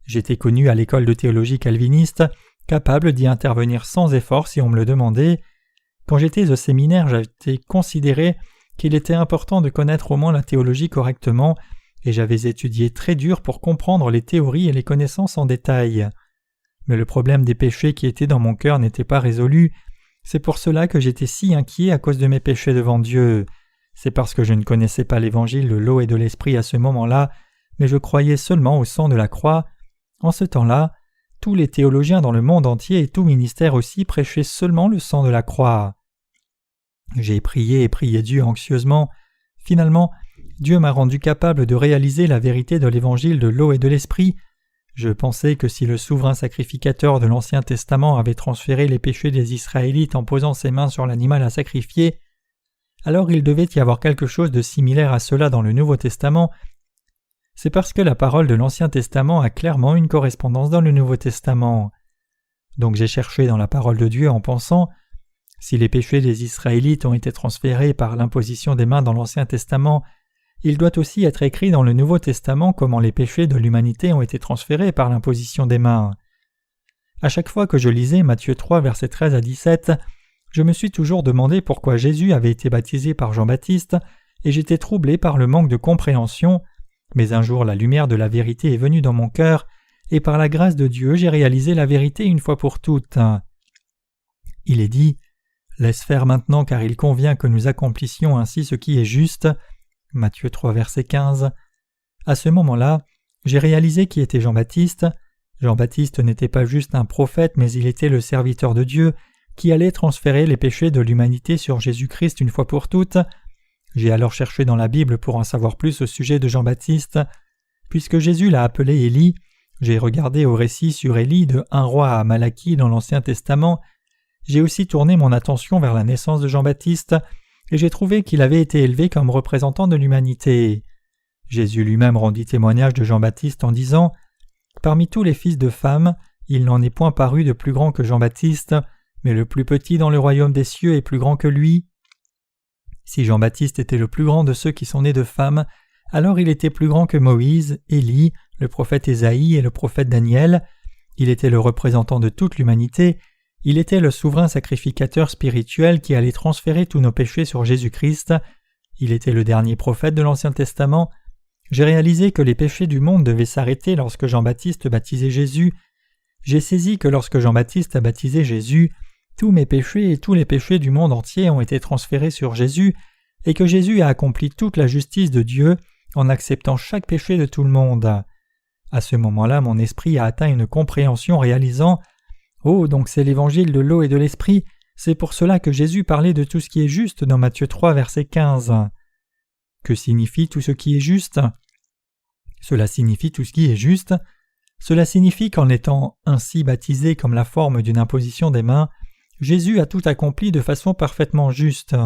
J'étais connu à l'école de théologie calviniste, capable d'y intervenir sans effort si on me le demandait. Quand j'étais au séminaire, j'avais considéré qu'il était important de connaître au moins la théologie correctement, et j'avais étudié très dur pour comprendre les théories et les connaissances en détail. Mais le problème des péchés qui étaient dans mon cœur n'était pas résolu. C'est pour cela que j'étais si inquiet à cause de mes péchés devant Dieu. C'est parce que je ne connaissais pas l'évangile de l'eau et de l'esprit à ce moment-là, mais je croyais seulement au sang de la croix. En ce temps-là, tous les théologiens dans le monde entier et tout ministère aussi prêchaient seulement le sang de la croix. J'ai prié et prié Dieu anxieusement. Finalement, Dieu m'a rendu capable de réaliser la vérité de l'évangile de l'eau et de l'esprit. Je pensais que si le souverain sacrificateur de l'Ancien Testament avait transféré les péchés des Israélites en posant ses mains sur l'animal à sacrifier, alors il devait y avoir quelque chose de similaire à cela dans le Nouveau Testament. C'est parce que la parole de l'Ancien Testament a clairement une correspondance dans le Nouveau Testament. Donc j'ai cherché dans la parole de Dieu en pensant, si les péchés des Israélites ont été transférés par l'imposition des mains dans l'Ancien Testament, il doit aussi être écrit dans le Nouveau Testament comment les péchés de l'humanité ont été transférés par l'imposition des mains. À chaque fois que je lisais Matthieu 3, versets 13 à 17, je me suis toujours demandé pourquoi Jésus avait été baptisé par Jean-Baptiste, et j'étais troublé par le manque de compréhension, mais un jour la lumière de la vérité est venue dans mon cœur, et par la grâce de Dieu j'ai réalisé la vérité une fois pour toutes. Il est dit « Laisse faire maintenant car il convient que nous accomplissions ainsi ce qui est juste » Matthieu 3, verset 15. À ce moment-là, j'ai réalisé qui était Jean-Baptiste. Jean-Baptiste n'était pas juste un prophète, mais il était le serviteur de Dieu qui allait transférer les péchés de l'humanité sur Jésus-Christ une fois pour toutes. J'ai alors cherché dans la Bible pour en savoir plus au sujet de Jean-Baptiste. Puisque Jésus l'a appelé Élie, j'ai regardé au récit sur Élie de 1 roi à Malachie dans l'Ancien Testament. J'ai aussi tourné mon attention vers la naissance de Jean-Baptiste, et j'ai trouvé qu'il avait été élevé comme représentant de l'humanité. Jésus lui-même rendit témoignage de Jean-Baptiste en disant « Parmi tous les fils de femmes, il n'en est point paru de plus grand que Jean-Baptiste, mais le plus petit dans le royaume des cieux est plus grand que lui. » Si Jean-Baptiste était le plus grand de ceux qui sont nés de femmes, alors il était plus grand que Moïse, Élie, le prophète Ésaïe et le prophète Daniel. Il était le représentant de toute l'humanité. Il était le souverain sacrificateur spirituel qui allait transférer tous nos péchés sur Jésus-Christ. Il était le dernier prophète de l'Ancien Testament. J'ai réalisé que les péchés du monde devaient s'arrêter lorsque Jean-Baptiste baptisait Jésus. J'ai saisi que lorsque Jean-Baptiste a baptisé Jésus, tous mes péchés et tous les péchés du monde entier ont été transférés sur Jésus, et que Jésus a accompli toute la justice de Dieu en acceptant chaque péché de tout le monde. À ce moment-là, mon esprit a atteint une compréhension réalisant « Oh, donc c'est l'évangile de l'eau et de l'esprit, c'est pour cela que Jésus parlait de tout ce qui est juste dans Matthieu 3, verset 15. » Que signifie tout ce qui est juste ? Cela signifie tout ce qui est juste. Cela signifie qu'en étant ainsi baptisé comme la forme d'une imposition des mains, Jésus a tout accompli de façon parfaitement juste.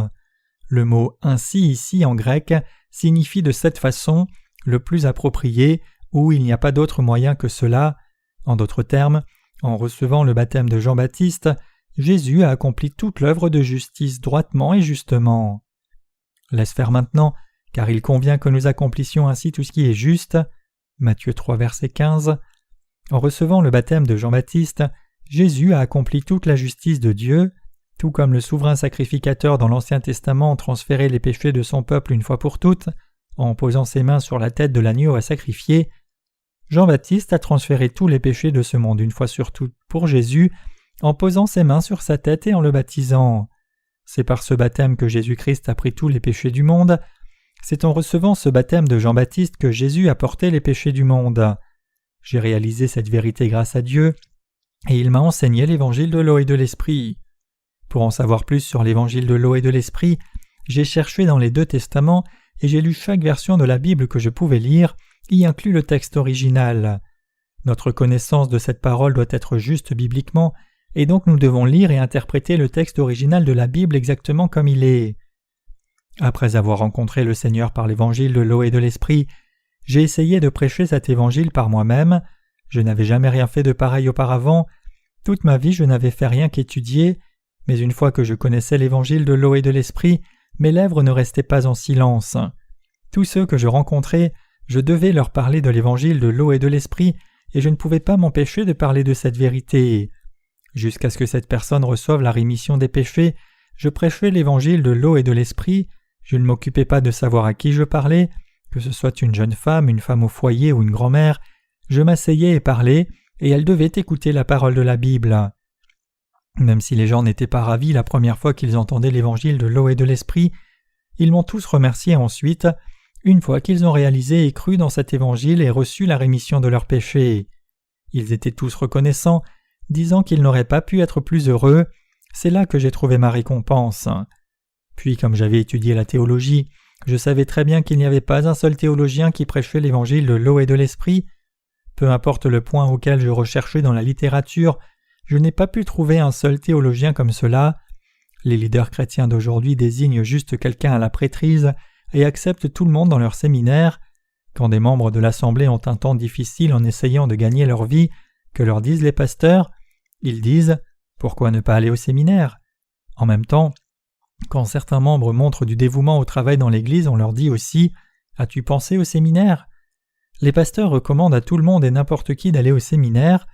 Le mot « ainsi » ici en grec signifie de cette façon, le plus approprié, où il n'y a pas d'autre moyen que cela. En d'autres termes, en recevant le baptême de Jean-Baptiste, Jésus a accompli toute l'œuvre de justice droitement et justement. Laisse faire maintenant, car il convient que nous accomplissions ainsi tout ce qui est juste. Matthieu 3, verset 15. En recevant le baptême de Jean-Baptiste, Jésus a accompli toute la justice de Dieu, tout comme le souverain sacrificateur dans l'Ancien Testament transférait les péchés de son peuple une fois pour toutes, en posant ses mains sur la tête de l'agneau à sacrifier. Jean-Baptiste a transféré tous les péchés de ce monde une fois sur toutes pour Jésus, en posant ses mains sur sa tête et en le baptisant. C'est par ce baptême que Jésus-Christ a pris tous les péchés du monde. C'est en recevant ce baptême de Jean-Baptiste que Jésus a porté les péchés du monde. J'ai réalisé cette vérité grâce à Dieu, et il m'a enseigné l'évangile de l'eau et de l'esprit. Pour en savoir plus sur l'évangile de l'eau et de l'esprit, j'ai cherché dans les deux testaments et j'ai lu chaque version de la Bible que je pouvais lire, y inclut le texte original. Notre connaissance de cette parole doit être juste bibliquement, et donc nous devons lire et interpréter le texte original de la Bible exactement comme il est. Après avoir rencontré le Seigneur par l'évangile de l'eau et de l'esprit, j'ai essayé de prêcher cet évangile par moi-même. Je n'avais jamais rien fait de pareil auparavant. Toute ma vie je n'avais fait rien qu'étudier, mais une fois que je connaissais l'évangile de l'eau et de l'esprit, mes lèvres ne restaient pas en silence. Tous ceux que je rencontrais, je devais leur parler de l'évangile de l'eau et de l'esprit, et je ne pouvais pas m'empêcher de parler de cette vérité. Jusqu'à ce que cette personne reçoive la rémission des péchés, je prêchais l'évangile de l'eau et de l'esprit, je ne m'occupais pas de savoir à qui je parlais, que ce soit une jeune femme, une femme au foyer ou une grand-mère, je m'asseyais et parlais, et elle devait écouter la parole de la Bible. Même si les gens n'étaient pas ravis la première fois qu'ils entendaient l'évangile de l'eau et de l'esprit, ils m'ont tous remercié ensuite, une fois qu'ils ont réalisé et cru dans cet évangile et reçu la rémission de leurs péchés. Ils étaient tous reconnaissants, disant qu'ils n'auraient pas pu être plus heureux. C'est là que j'ai trouvé ma récompense. Puis, comme j'avais étudié la théologie, je savais très bien qu'il n'y avait pas un seul théologien qui prêchait l'évangile de l'eau et de l'esprit. Peu importe le point auquel je recherchais dans la littérature, je n'ai pas pu trouver un seul théologien comme cela. Les leaders chrétiens d'aujourd'hui désignent juste quelqu'un à la prêtrise et acceptent tout le monde dans leur séminaire. Quand des membres de l'Assemblée ont un temps difficile en essayant de gagner leur vie, que leur disent les pasteurs? Ils disent « Pourquoi ne pas aller au séminaire ?» En même temps, quand certains membres montrent du dévouement au travail dans l'Église, on leur dit aussi « As-tu pensé au séminaire ?» Les pasteurs recommandent à tout le monde et n'importe qui d'aller au séminaire.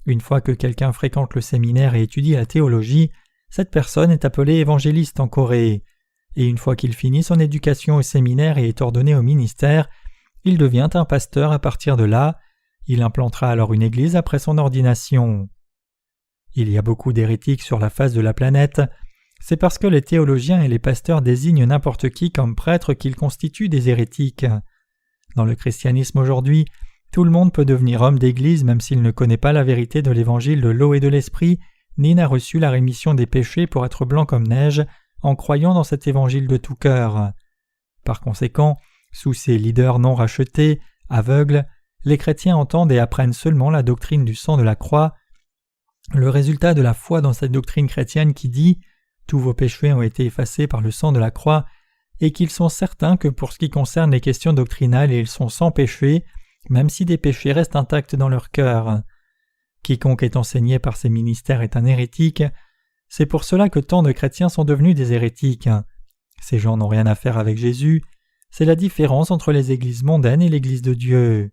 Une fois que quelqu'un fréquente le séminaire et étudie la théologie, cette personne est appelée évangéliste en Corée. Et une fois qu'il finit son éducation au séminaire et est ordonné au ministère, il devient un pasteur à partir de là. Il implantera alors une église après son ordination. Il y a beaucoup d'hérétiques sur la face de la planète. C'est parce que les théologiens et les pasteurs désignent n'importe qui comme prêtre qu'ils constituent des hérétiques. Dans le christianisme aujourd'hui, tout le monde peut devenir homme d'église même s'il ne connaît pas la vérité de l'évangile de l'eau et de l'esprit, ni n'a reçu la rémission des péchés pour être blanc comme neige, en croyant dans cet évangile de tout cœur. Par conséquent, sous ces leaders non rachetés, aveugles, les chrétiens entendent et apprennent seulement la doctrine du sang de la croix, le résultat de la foi dans cette doctrine chrétienne qui dit « Tous vos péchés ont été effacés par le sang de la croix » et qu'ils sont certains que pour ce qui concerne les questions doctrinales, ils sont sans péché, même si des péchés restent intacts dans leur cœur. Quiconque est enseigné par ces ministères est un hérétique. C'est pour cela que tant de chrétiens sont devenus des hérétiques. Ces gens n'ont rien à faire avec Jésus. C'est la différence entre les églises mondaines et l'Église de Dieu.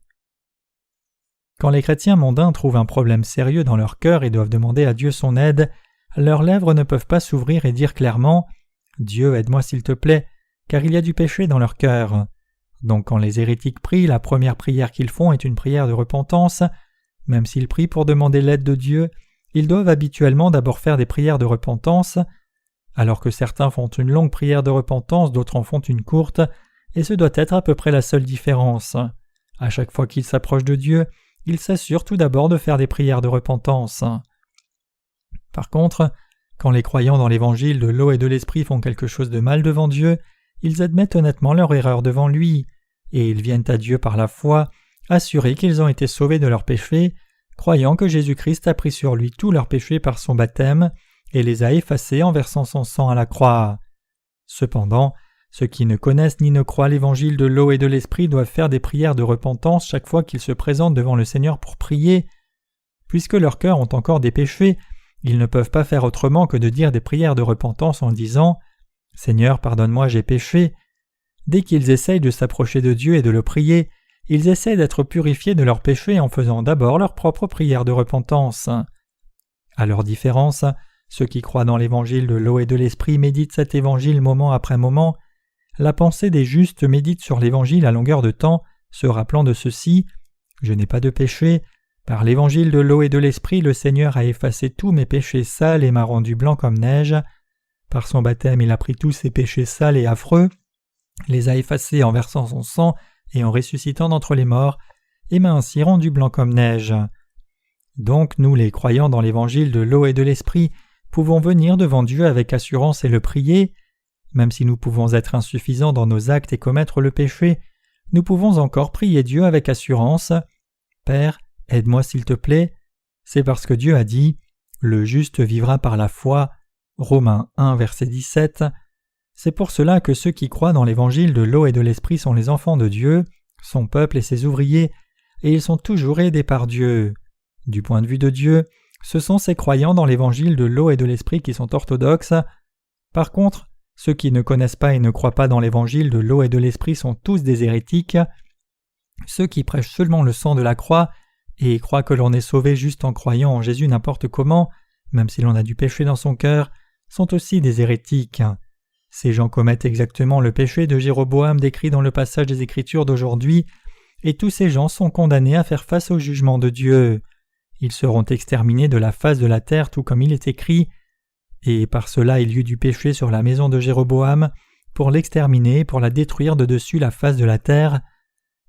Quand les chrétiens mondains trouvent un problème sérieux dans leur cœur et doivent demander à Dieu son aide, leurs lèvres ne peuvent pas s'ouvrir et dire clairement « Dieu, aide-moi s'il te plaît », car il y a du péché dans leur cœur. Donc quand les hérétiques prient, la première prière qu'ils font est une prière de repentance. Même s'ils prient pour demander l'aide de Dieu, ils doivent habituellement d'abord faire des prières de repentance. Alors que certains font une longue prière de repentance, d'autres en font une courte, et ce doit être à peu près la seule différence. À chaque fois qu'ils s'approchent de Dieu, ils s'assurent tout d'abord de faire des prières de repentance. Par contre, quand les croyants dans l'évangile de l'eau et de l'esprit font quelque chose de mal devant Dieu, ils admettent honnêtement leur erreur devant lui, et ils viennent à Dieu par la foi, assurés qu'ils ont été sauvés de leurs péchés, croyant que Jésus-Christ a pris sur lui tous leurs péchés par son baptême et les a effacés en versant son sang à la croix. Cependant, ceux qui ne connaissent ni ne croient l'évangile de l'eau et de l'esprit doivent faire des prières de repentance chaque fois qu'ils se présentent devant le Seigneur pour prier. Puisque leurs cœurs ont encore des péchés, ils ne peuvent pas faire autrement que de dire des prières de repentance en disant « Seigneur, pardonne-moi, j'ai péché ». Dès qu'ils essayent de s'approcher de Dieu et de le prier, ils essaient d'être purifiés de leurs péchés en faisant d'abord leur propre prière de repentance. À leur différence, ceux qui croient dans l'évangile de l'eau et de l'esprit méditent cet évangile moment après moment. La pensée des justes médite sur l'évangile à longueur de temps, se rappelant de ceci « Je n'ai pas de péché. Par l'évangile de l'eau et de l'esprit, le Seigneur a effacé tous mes péchés sales et m'a rendu blanc comme neige. Par son baptême, il a pris tous ses péchés sales et affreux, les a effacés en versant son sang et en ressuscitant d'entre les morts, et m'a ainsi rendu blanc comme neige. » Donc nous, les croyants dans l'évangile de l'eau et de l'esprit, pouvons venir devant Dieu avec assurance et le prier. Même si nous pouvons être insuffisants dans nos actes et commettre le péché, nous pouvons encore prier Dieu avec assurance. « Père, aide-moi s'il te plaît ». C'est parce que Dieu a dit « Le juste vivra par la foi » Romains 1, verset 17. C'est pour cela que ceux qui croient dans l'évangile de l'eau et de l'esprit sont les enfants de Dieu, son peuple et ses ouvriers, et ils sont toujours aidés par Dieu. Du point de vue de Dieu, ce sont ces croyants dans l'évangile de l'eau et de l'esprit qui sont orthodoxes. Par contre, ceux qui ne connaissent pas et ne croient pas dans l'évangile de l'eau et de l'esprit sont tous des hérétiques. Ceux qui prêchent seulement le sang de la croix et croient que l'on est sauvé juste en croyant en Jésus n'importe comment, même si l'on a du péché dans son cœur, sont aussi des hérétiques. Ces gens commettent exactement le péché de Jéroboam décrit dans le passage des Écritures d'aujourd'hui, et tous ces gens sont condamnés à faire face au jugement de Dieu. Ils seront exterminés de la face de la terre tout comme il est écrit Et par cela il y eut du péché sur la maison de Jéroboam, pour l'exterminer, pour la détruire de dessus la face de la terre.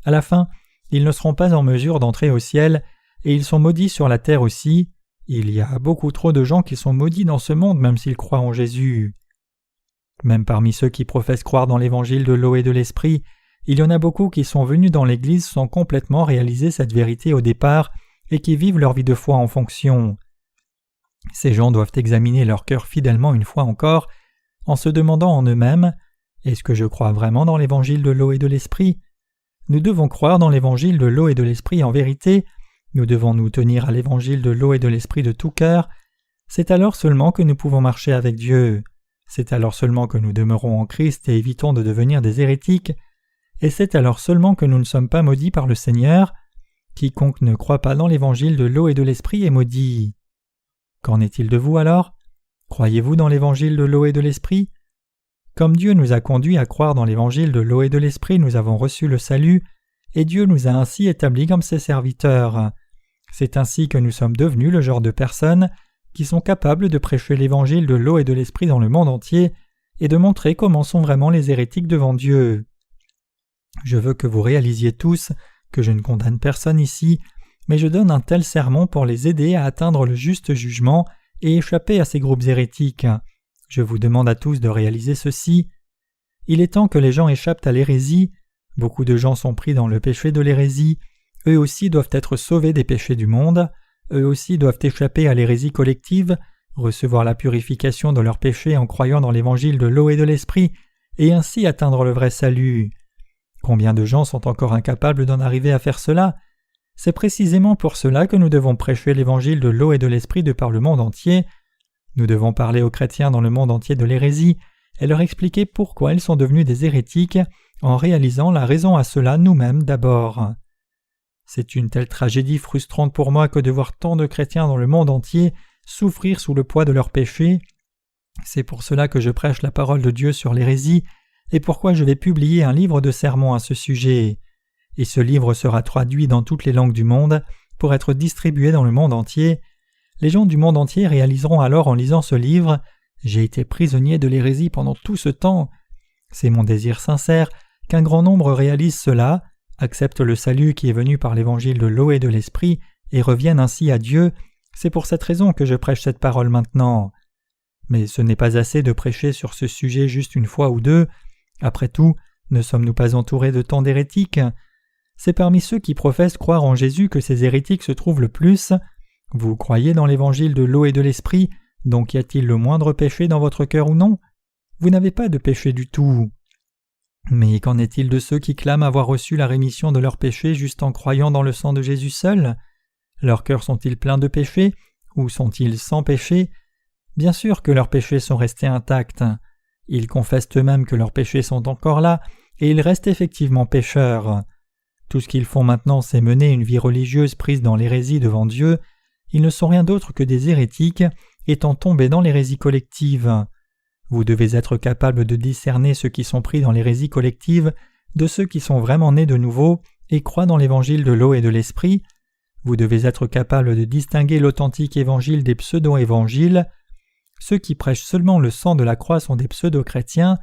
À la fin, ils ne seront pas en mesure d'entrer au ciel, et ils sont maudits sur la terre aussi. Il y a beaucoup trop de gens qui sont maudits dans ce monde même s'ils croient en Jésus. Même parmi ceux qui professent croire dans l'évangile de l'eau et de l'esprit, il y en a beaucoup qui sont venus dans l'Église sans complètement réaliser cette vérité au départ et qui vivent leur vie de foi en fonction. Ces gens doivent examiner leur cœur fidèlement une fois encore, en se demandant en eux-mêmes « Est-ce que je crois vraiment dans l'évangile de l'eau et de l'esprit ?» Nous devons croire dans l'évangile de l'eau et de l'esprit en vérité, nous devons nous tenir à l'évangile de l'eau et de l'esprit de tout cœur. C'est alors seulement que nous pouvons marcher avec Dieu. C'est alors seulement que nous demeurons en Christ et évitons de devenir des hérétiques. Et c'est alors seulement que nous ne sommes pas maudits par le Seigneur. Quiconque ne croit pas dans l'évangile de l'eau et de l'esprit est maudit. Qu'en est-il de vous alors? Croyez-vous dans l'évangile de l'eau et de l'esprit? Comme Dieu nous a conduits à croire dans l'évangile de l'eau et de l'esprit, nous avons reçu le salut, et Dieu nous a ainsi établis comme ses serviteurs. C'est ainsi que nous sommes devenus le genre de personnes qui sont capables de prêcher l'évangile de l'eau et de l'esprit dans le monde entier et de montrer comment sont vraiment les hérétiques devant Dieu. Je veux que vous réalisiez tous que je ne condamne personne ici, mais je donne un tel sermon pour les aider à atteindre le juste jugement et échapper à ces groupes hérétiques. Je vous demande à tous de réaliser ceci. Il est temps que les gens échappent à l'hérésie. Beaucoup de gens sont pris dans le péché de l'hérésie. Eux aussi doivent être sauvés des péchés du monde. Eux aussi doivent échapper à l'hérésie collective, recevoir la purification de leurs péchés en croyant dans l'évangile de l'eau et de l'esprit, et ainsi atteindre le vrai salut. Combien de gens sont encore incapables d'en arriver à faire cela? C'est précisément pour cela que nous devons prêcher l'évangile de l'eau et de l'esprit de par le monde entier. Nous devons parler aux chrétiens dans le monde entier de l'hérésie et leur expliquer pourquoi ils sont devenus des hérétiques en réalisant la raison à cela nous-mêmes d'abord. C'est une telle tragédie frustrante pour moi que de voir tant de chrétiens dans le monde entier souffrir sous le poids de leurs péchés. C'est pour cela que je prêche la parole de Dieu sur l'hérésie et pourquoi je vais publier un livre de sermons à ce sujet. Et ce livre sera traduit dans toutes les langues du monde pour être distribué dans le monde entier. Les gens du monde entier réaliseront alors en lisant ce livre « J'ai été prisonnier de l'hérésie pendant tout ce temps ». C'est mon désir sincère qu'un grand nombre réalise cela, accepte le salut qui est venu par l'évangile de l'eau et de l'esprit et revienne ainsi à Dieu. C'est pour cette raison que je prêche cette parole maintenant. Mais ce n'est pas assez de prêcher sur ce sujet juste une fois ou deux. Après tout, ne sommes-nous pas entourés de tant d'hérétiques? C'est parmi ceux qui professent croire en Jésus que ces hérétiques se trouvent le plus. Vous croyez dans l'évangile de l'eau et de l'esprit, donc y a-t-il le moindre péché dans votre cœur ou non? Vous n'avez pas de péché du tout. Mais qu'en est-il de ceux qui clament avoir reçu la rémission de leurs péchés juste en croyant dans le sang de Jésus seul? Leurs cœurs sont-ils pleins de péchés, ou sont-ils sans péché? Bien sûr que leurs péchés sont restés intacts. Ils confessent eux-mêmes que leurs péchés sont encore là, et ils restent effectivement pécheurs. Tout ce qu'ils font maintenant, c'est mener une vie religieuse prise dans l'hérésie devant Dieu. Ils ne sont rien d'autre que des hérétiques, étant tombés dans l'hérésie collective. Vous devez être capable de discerner ceux qui sont pris dans l'hérésie collective de ceux qui sont vraiment nés de nouveau et croient dans l'évangile de l'eau et de l'esprit. Vous devez être capable de distinguer l'authentique évangile des pseudo-évangiles. Ceux qui prêchent seulement le sang de la croix sont des pseudo-chrétiens.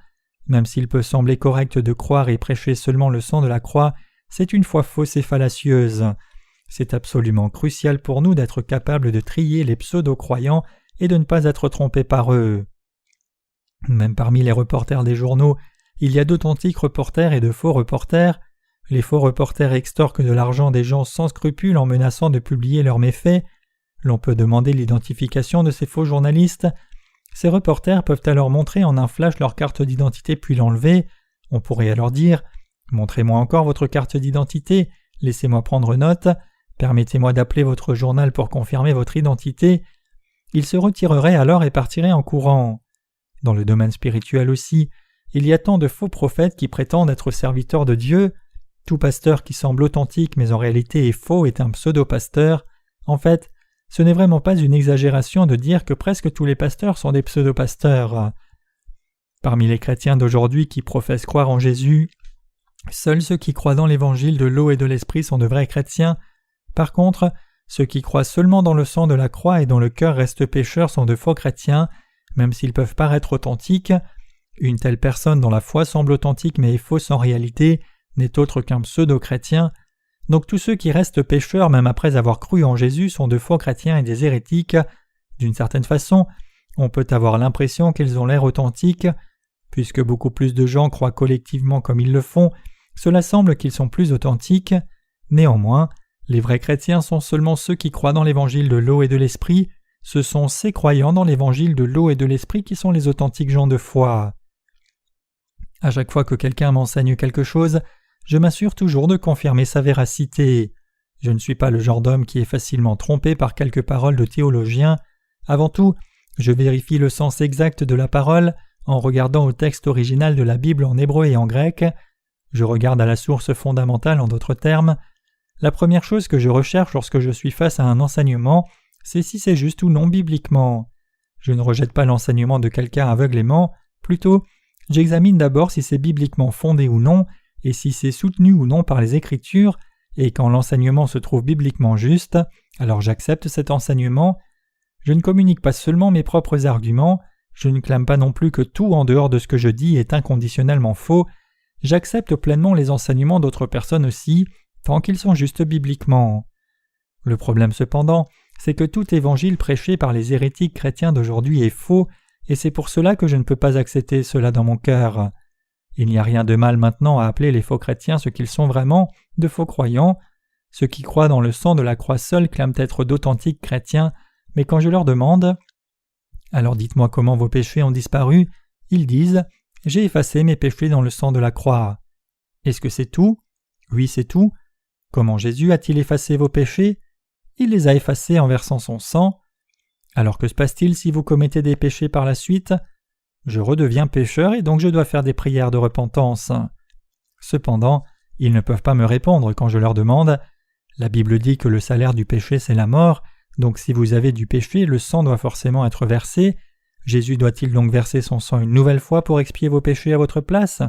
Même s'il peut sembler correct de croire et prêcher seulement le sang de la croix, c'est une foi fausse et fallacieuse. C'est absolument crucial pour nous d'être capables de trier les pseudo-croyants et de ne pas être trompés par eux. Même parmi les reporters des journaux, il y a d'authentiques reporters et de faux reporters. Les faux reporters extorquent de l'argent des gens sans scrupule en menaçant de publier leurs méfaits. L'on peut demander l'identification de ces faux journalistes. Ces reporters peuvent alors montrer en un flash leur carte d'identité puis l'enlever. On pourrait alors dire « Montrez-moi encore votre carte d'identité, laissez-moi prendre note, permettez-moi d'appeler votre journal pour confirmer votre identité. » Ils se retireraient alors et partiraient en courant. Dans le domaine spirituel aussi, il y a tant de faux prophètes qui prétendent être serviteurs de Dieu. Tout pasteur qui semble authentique mais en réalité est faux est un pseudo-pasteur. En fait, ce n'est vraiment pas une exagération de dire que presque tous les pasteurs sont des pseudo-pasteurs. Parmi les chrétiens d'aujourd'hui qui professent croire en Jésus, seuls ceux qui croient dans l'évangile de l'eau et de l'esprit sont de vrais chrétiens. Par contre, ceux qui croient seulement dans le sang de la croix et dont le cœur reste pécheur sont de faux chrétiens, même s'ils peuvent paraître authentiques. Une telle personne dont la foi semble authentique mais est fausse en réalité n'est autre qu'un pseudo-chrétien. Donc tous ceux qui restent pécheurs même après avoir cru en Jésus sont de faux chrétiens et des hérétiques. D'une certaine façon, on peut avoir l'impression qu'ils ont l'air authentiques. Puisque beaucoup plus de gens croient collectivement comme ils le font, cela semble qu'ils sont plus authentiques. Néanmoins, les vrais chrétiens sont seulement ceux qui croient dans l'évangile de l'eau et de l'esprit. Ce sont ces croyants dans l'évangile de l'eau et de l'esprit qui sont les authentiques gens de foi. À chaque fois que quelqu'un m'enseigne quelque chose, je m'assure toujours de confirmer sa véracité. Je ne suis pas le genre d'homme qui est facilement trompé par quelques paroles de théologiens. Avant tout, je vérifie le sens exact de la parole en regardant au texte original de la Bible en hébreu et en grec. Je regarde à la source fondamentale en d'autres termes. La première chose que je recherche lorsque je suis face à un enseignement, c'est si c'est juste ou non bibliquement. Je ne rejette pas l'enseignement de quelqu'un aveuglément, plutôt, j'examine d'abord si c'est bibliquement fondé ou non, et si c'est soutenu ou non par les Écritures, et quand l'enseignement se trouve bibliquement juste, alors j'accepte cet enseignement. Je ne communique pas seulement mes propres arguments, je ne clame pas non plus que tout en dehors de ce que je dis est inconditionnellement faux, j'accepte pleinement les enseignements d'autres personnes aussi, tant qu'ils sont justes bibliquement. Le problème cependant, c'est que tout évangile prêché par les hérétiques chrétiens d'aujourd'hui est faux, et c'est pour cela que je ne peux pas accepter cela dans mon cœur. Il n'y a rien de mal maintenant à appeler les faux chrétiens ce qu'ils sont vraiment, de faux croyants. Ceux qui croient dans le sang de la croix seule clament être d'authentiques chrétiens, mais quand je leur demande « Alors dites-moi comment vos péchés ont disparu », ils disent « J'ai effacé mes péchés dans le sang de la croix ». Est-ce que c'est tout ? Oui, c'est tout. Comment Jésus a-t-il effacé vos péchés ? Il les a effacés en versant son sang. Alors que se passe-t-il si vous commettez des péchés par la suite ? Je redeviens pécheur et donc je dois faire des prières de repentance. Cependant, ils ne peuvent pas me répondre quand je leur demande « La Bible dit que le salaire du péché c'est la mort, donc si vous avez du péché, le sang doit forcément être versé. Jésus doit-il donc verser son sang une nouvelle fois pour expier vos péchés à votre place ?»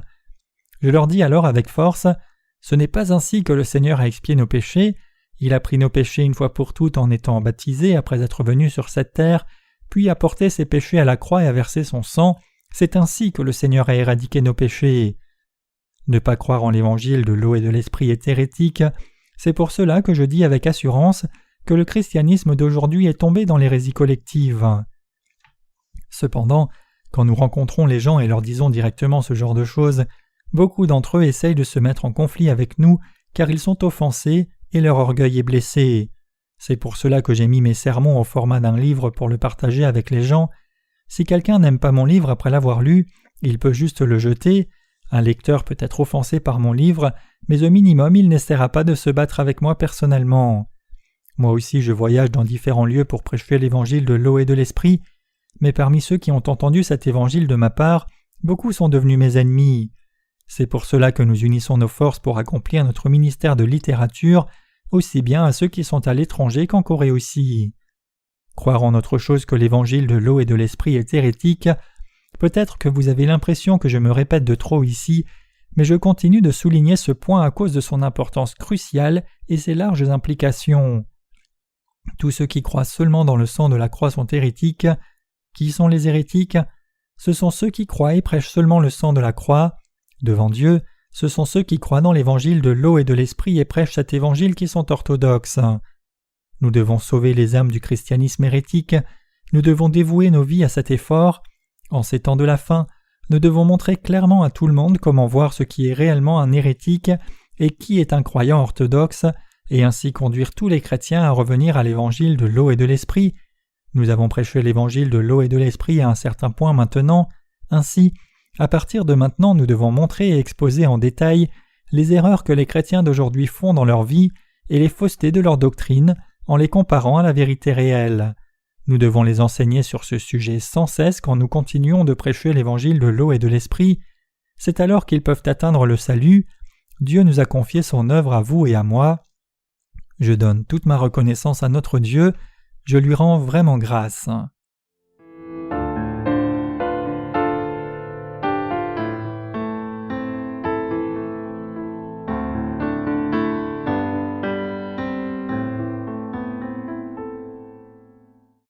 Je leur dis alors avec force « Ce n'est pas ainsi que le Seigneur a expié nos péchés. Il a pris nos péchés une fois pour toutes en étant baptisé après être venu sur cette terre, puis a porté ses péchés à la croix et a versé son sang. C'est ainsi que le Seigneur a éradiqué nos péchés. » Ne pas croire en l'évangile de l'eau et de l'esprit est hérétique. C'est pour cela que je dis avec assurance que le christianisme d'aujourd'hui est tombé dans l'hérésie collective. Cependant, quand nous rencontrons les gens et leur disons directement ce genre de choses, beaucoup d'entre eux essayent de se mettre en conflit avec nous car ils sont offensés et leur orgueil est blessé. C'est pour cela que j'ai mis mes sermons au format d'un livre pour le partager avec les gens. Si quelqu'un n'aime pas mon livre après l'avoir lu, il peut juste le jeter. Un lecteur peut être offensé par mon livre, mais au minimum il n'essaiera pas de se battre avec moi personnellement. Moi aussi je voyage dans différents lieux pour prêcher l'évangile de l'eau et de l'esprit, mais parmi ceux qui ont entendu cet évangile de ma part, beaucoup sont devenus mes ennemis. C'est pour cela que nous unissons nos forces pour accomplir notre ministère de littérature, aussi bien à ceux qui sont à l'étranger qu'en Corée aussi. Croire en autre chose que l'évangile de l'eau et de l'esprit est hérétique. Peut-être que vous avez l'impression que je me répète de trop ici, mais je continue de souligner ce point à cause de son importance cruciale et ses larges implications. Tous ceux qui croient seulement dans le sang de la croix sont hérétiques. Qui sont les hérétiques ? Ce sont ceux qui croient et prêchent seulement le sang de la croix. Devant Dieu, ce sont ceux qui croient dans l'évangile de l'eau et de l'esprit et prêchent cet évangile qui sont orthodoxes. Nous devons sauver les âmes du christianisme hérétique. Nous devons dévouer nos vies à cet effort. En ces temps de la fin, nous devons montrer clairement à tout le monde comment voir ce qui est réellement un hérétique et qui est un croyant orthodoxe, et ainsi conduire tous les chrétiens à revenir à l'évangile de l'eau et de l'esprit. Nous avons prêché l'évangile de l'eau et de l'esprit à un certain point maintenant. Ainsi, à partir de maintenant, nous devons montrer et exposer en détail les erreurs que les chrétiens d'aujourd'hui font dans leur vie et les faussetés de leur doctrine en les comparant à la vérité réelle. Nous devons les enseigner sur ce sujet sans cesse quand nous continuons de prêcher l'évangile de l'eau et de l'esprit. C'est alors qu'ils peuvent atteindre le salut. Dieu nous a confié son œuvre à vous et à moi. Je donne toute ma reconnaissance à notre Dieu. Je lui rends vraiment grâce.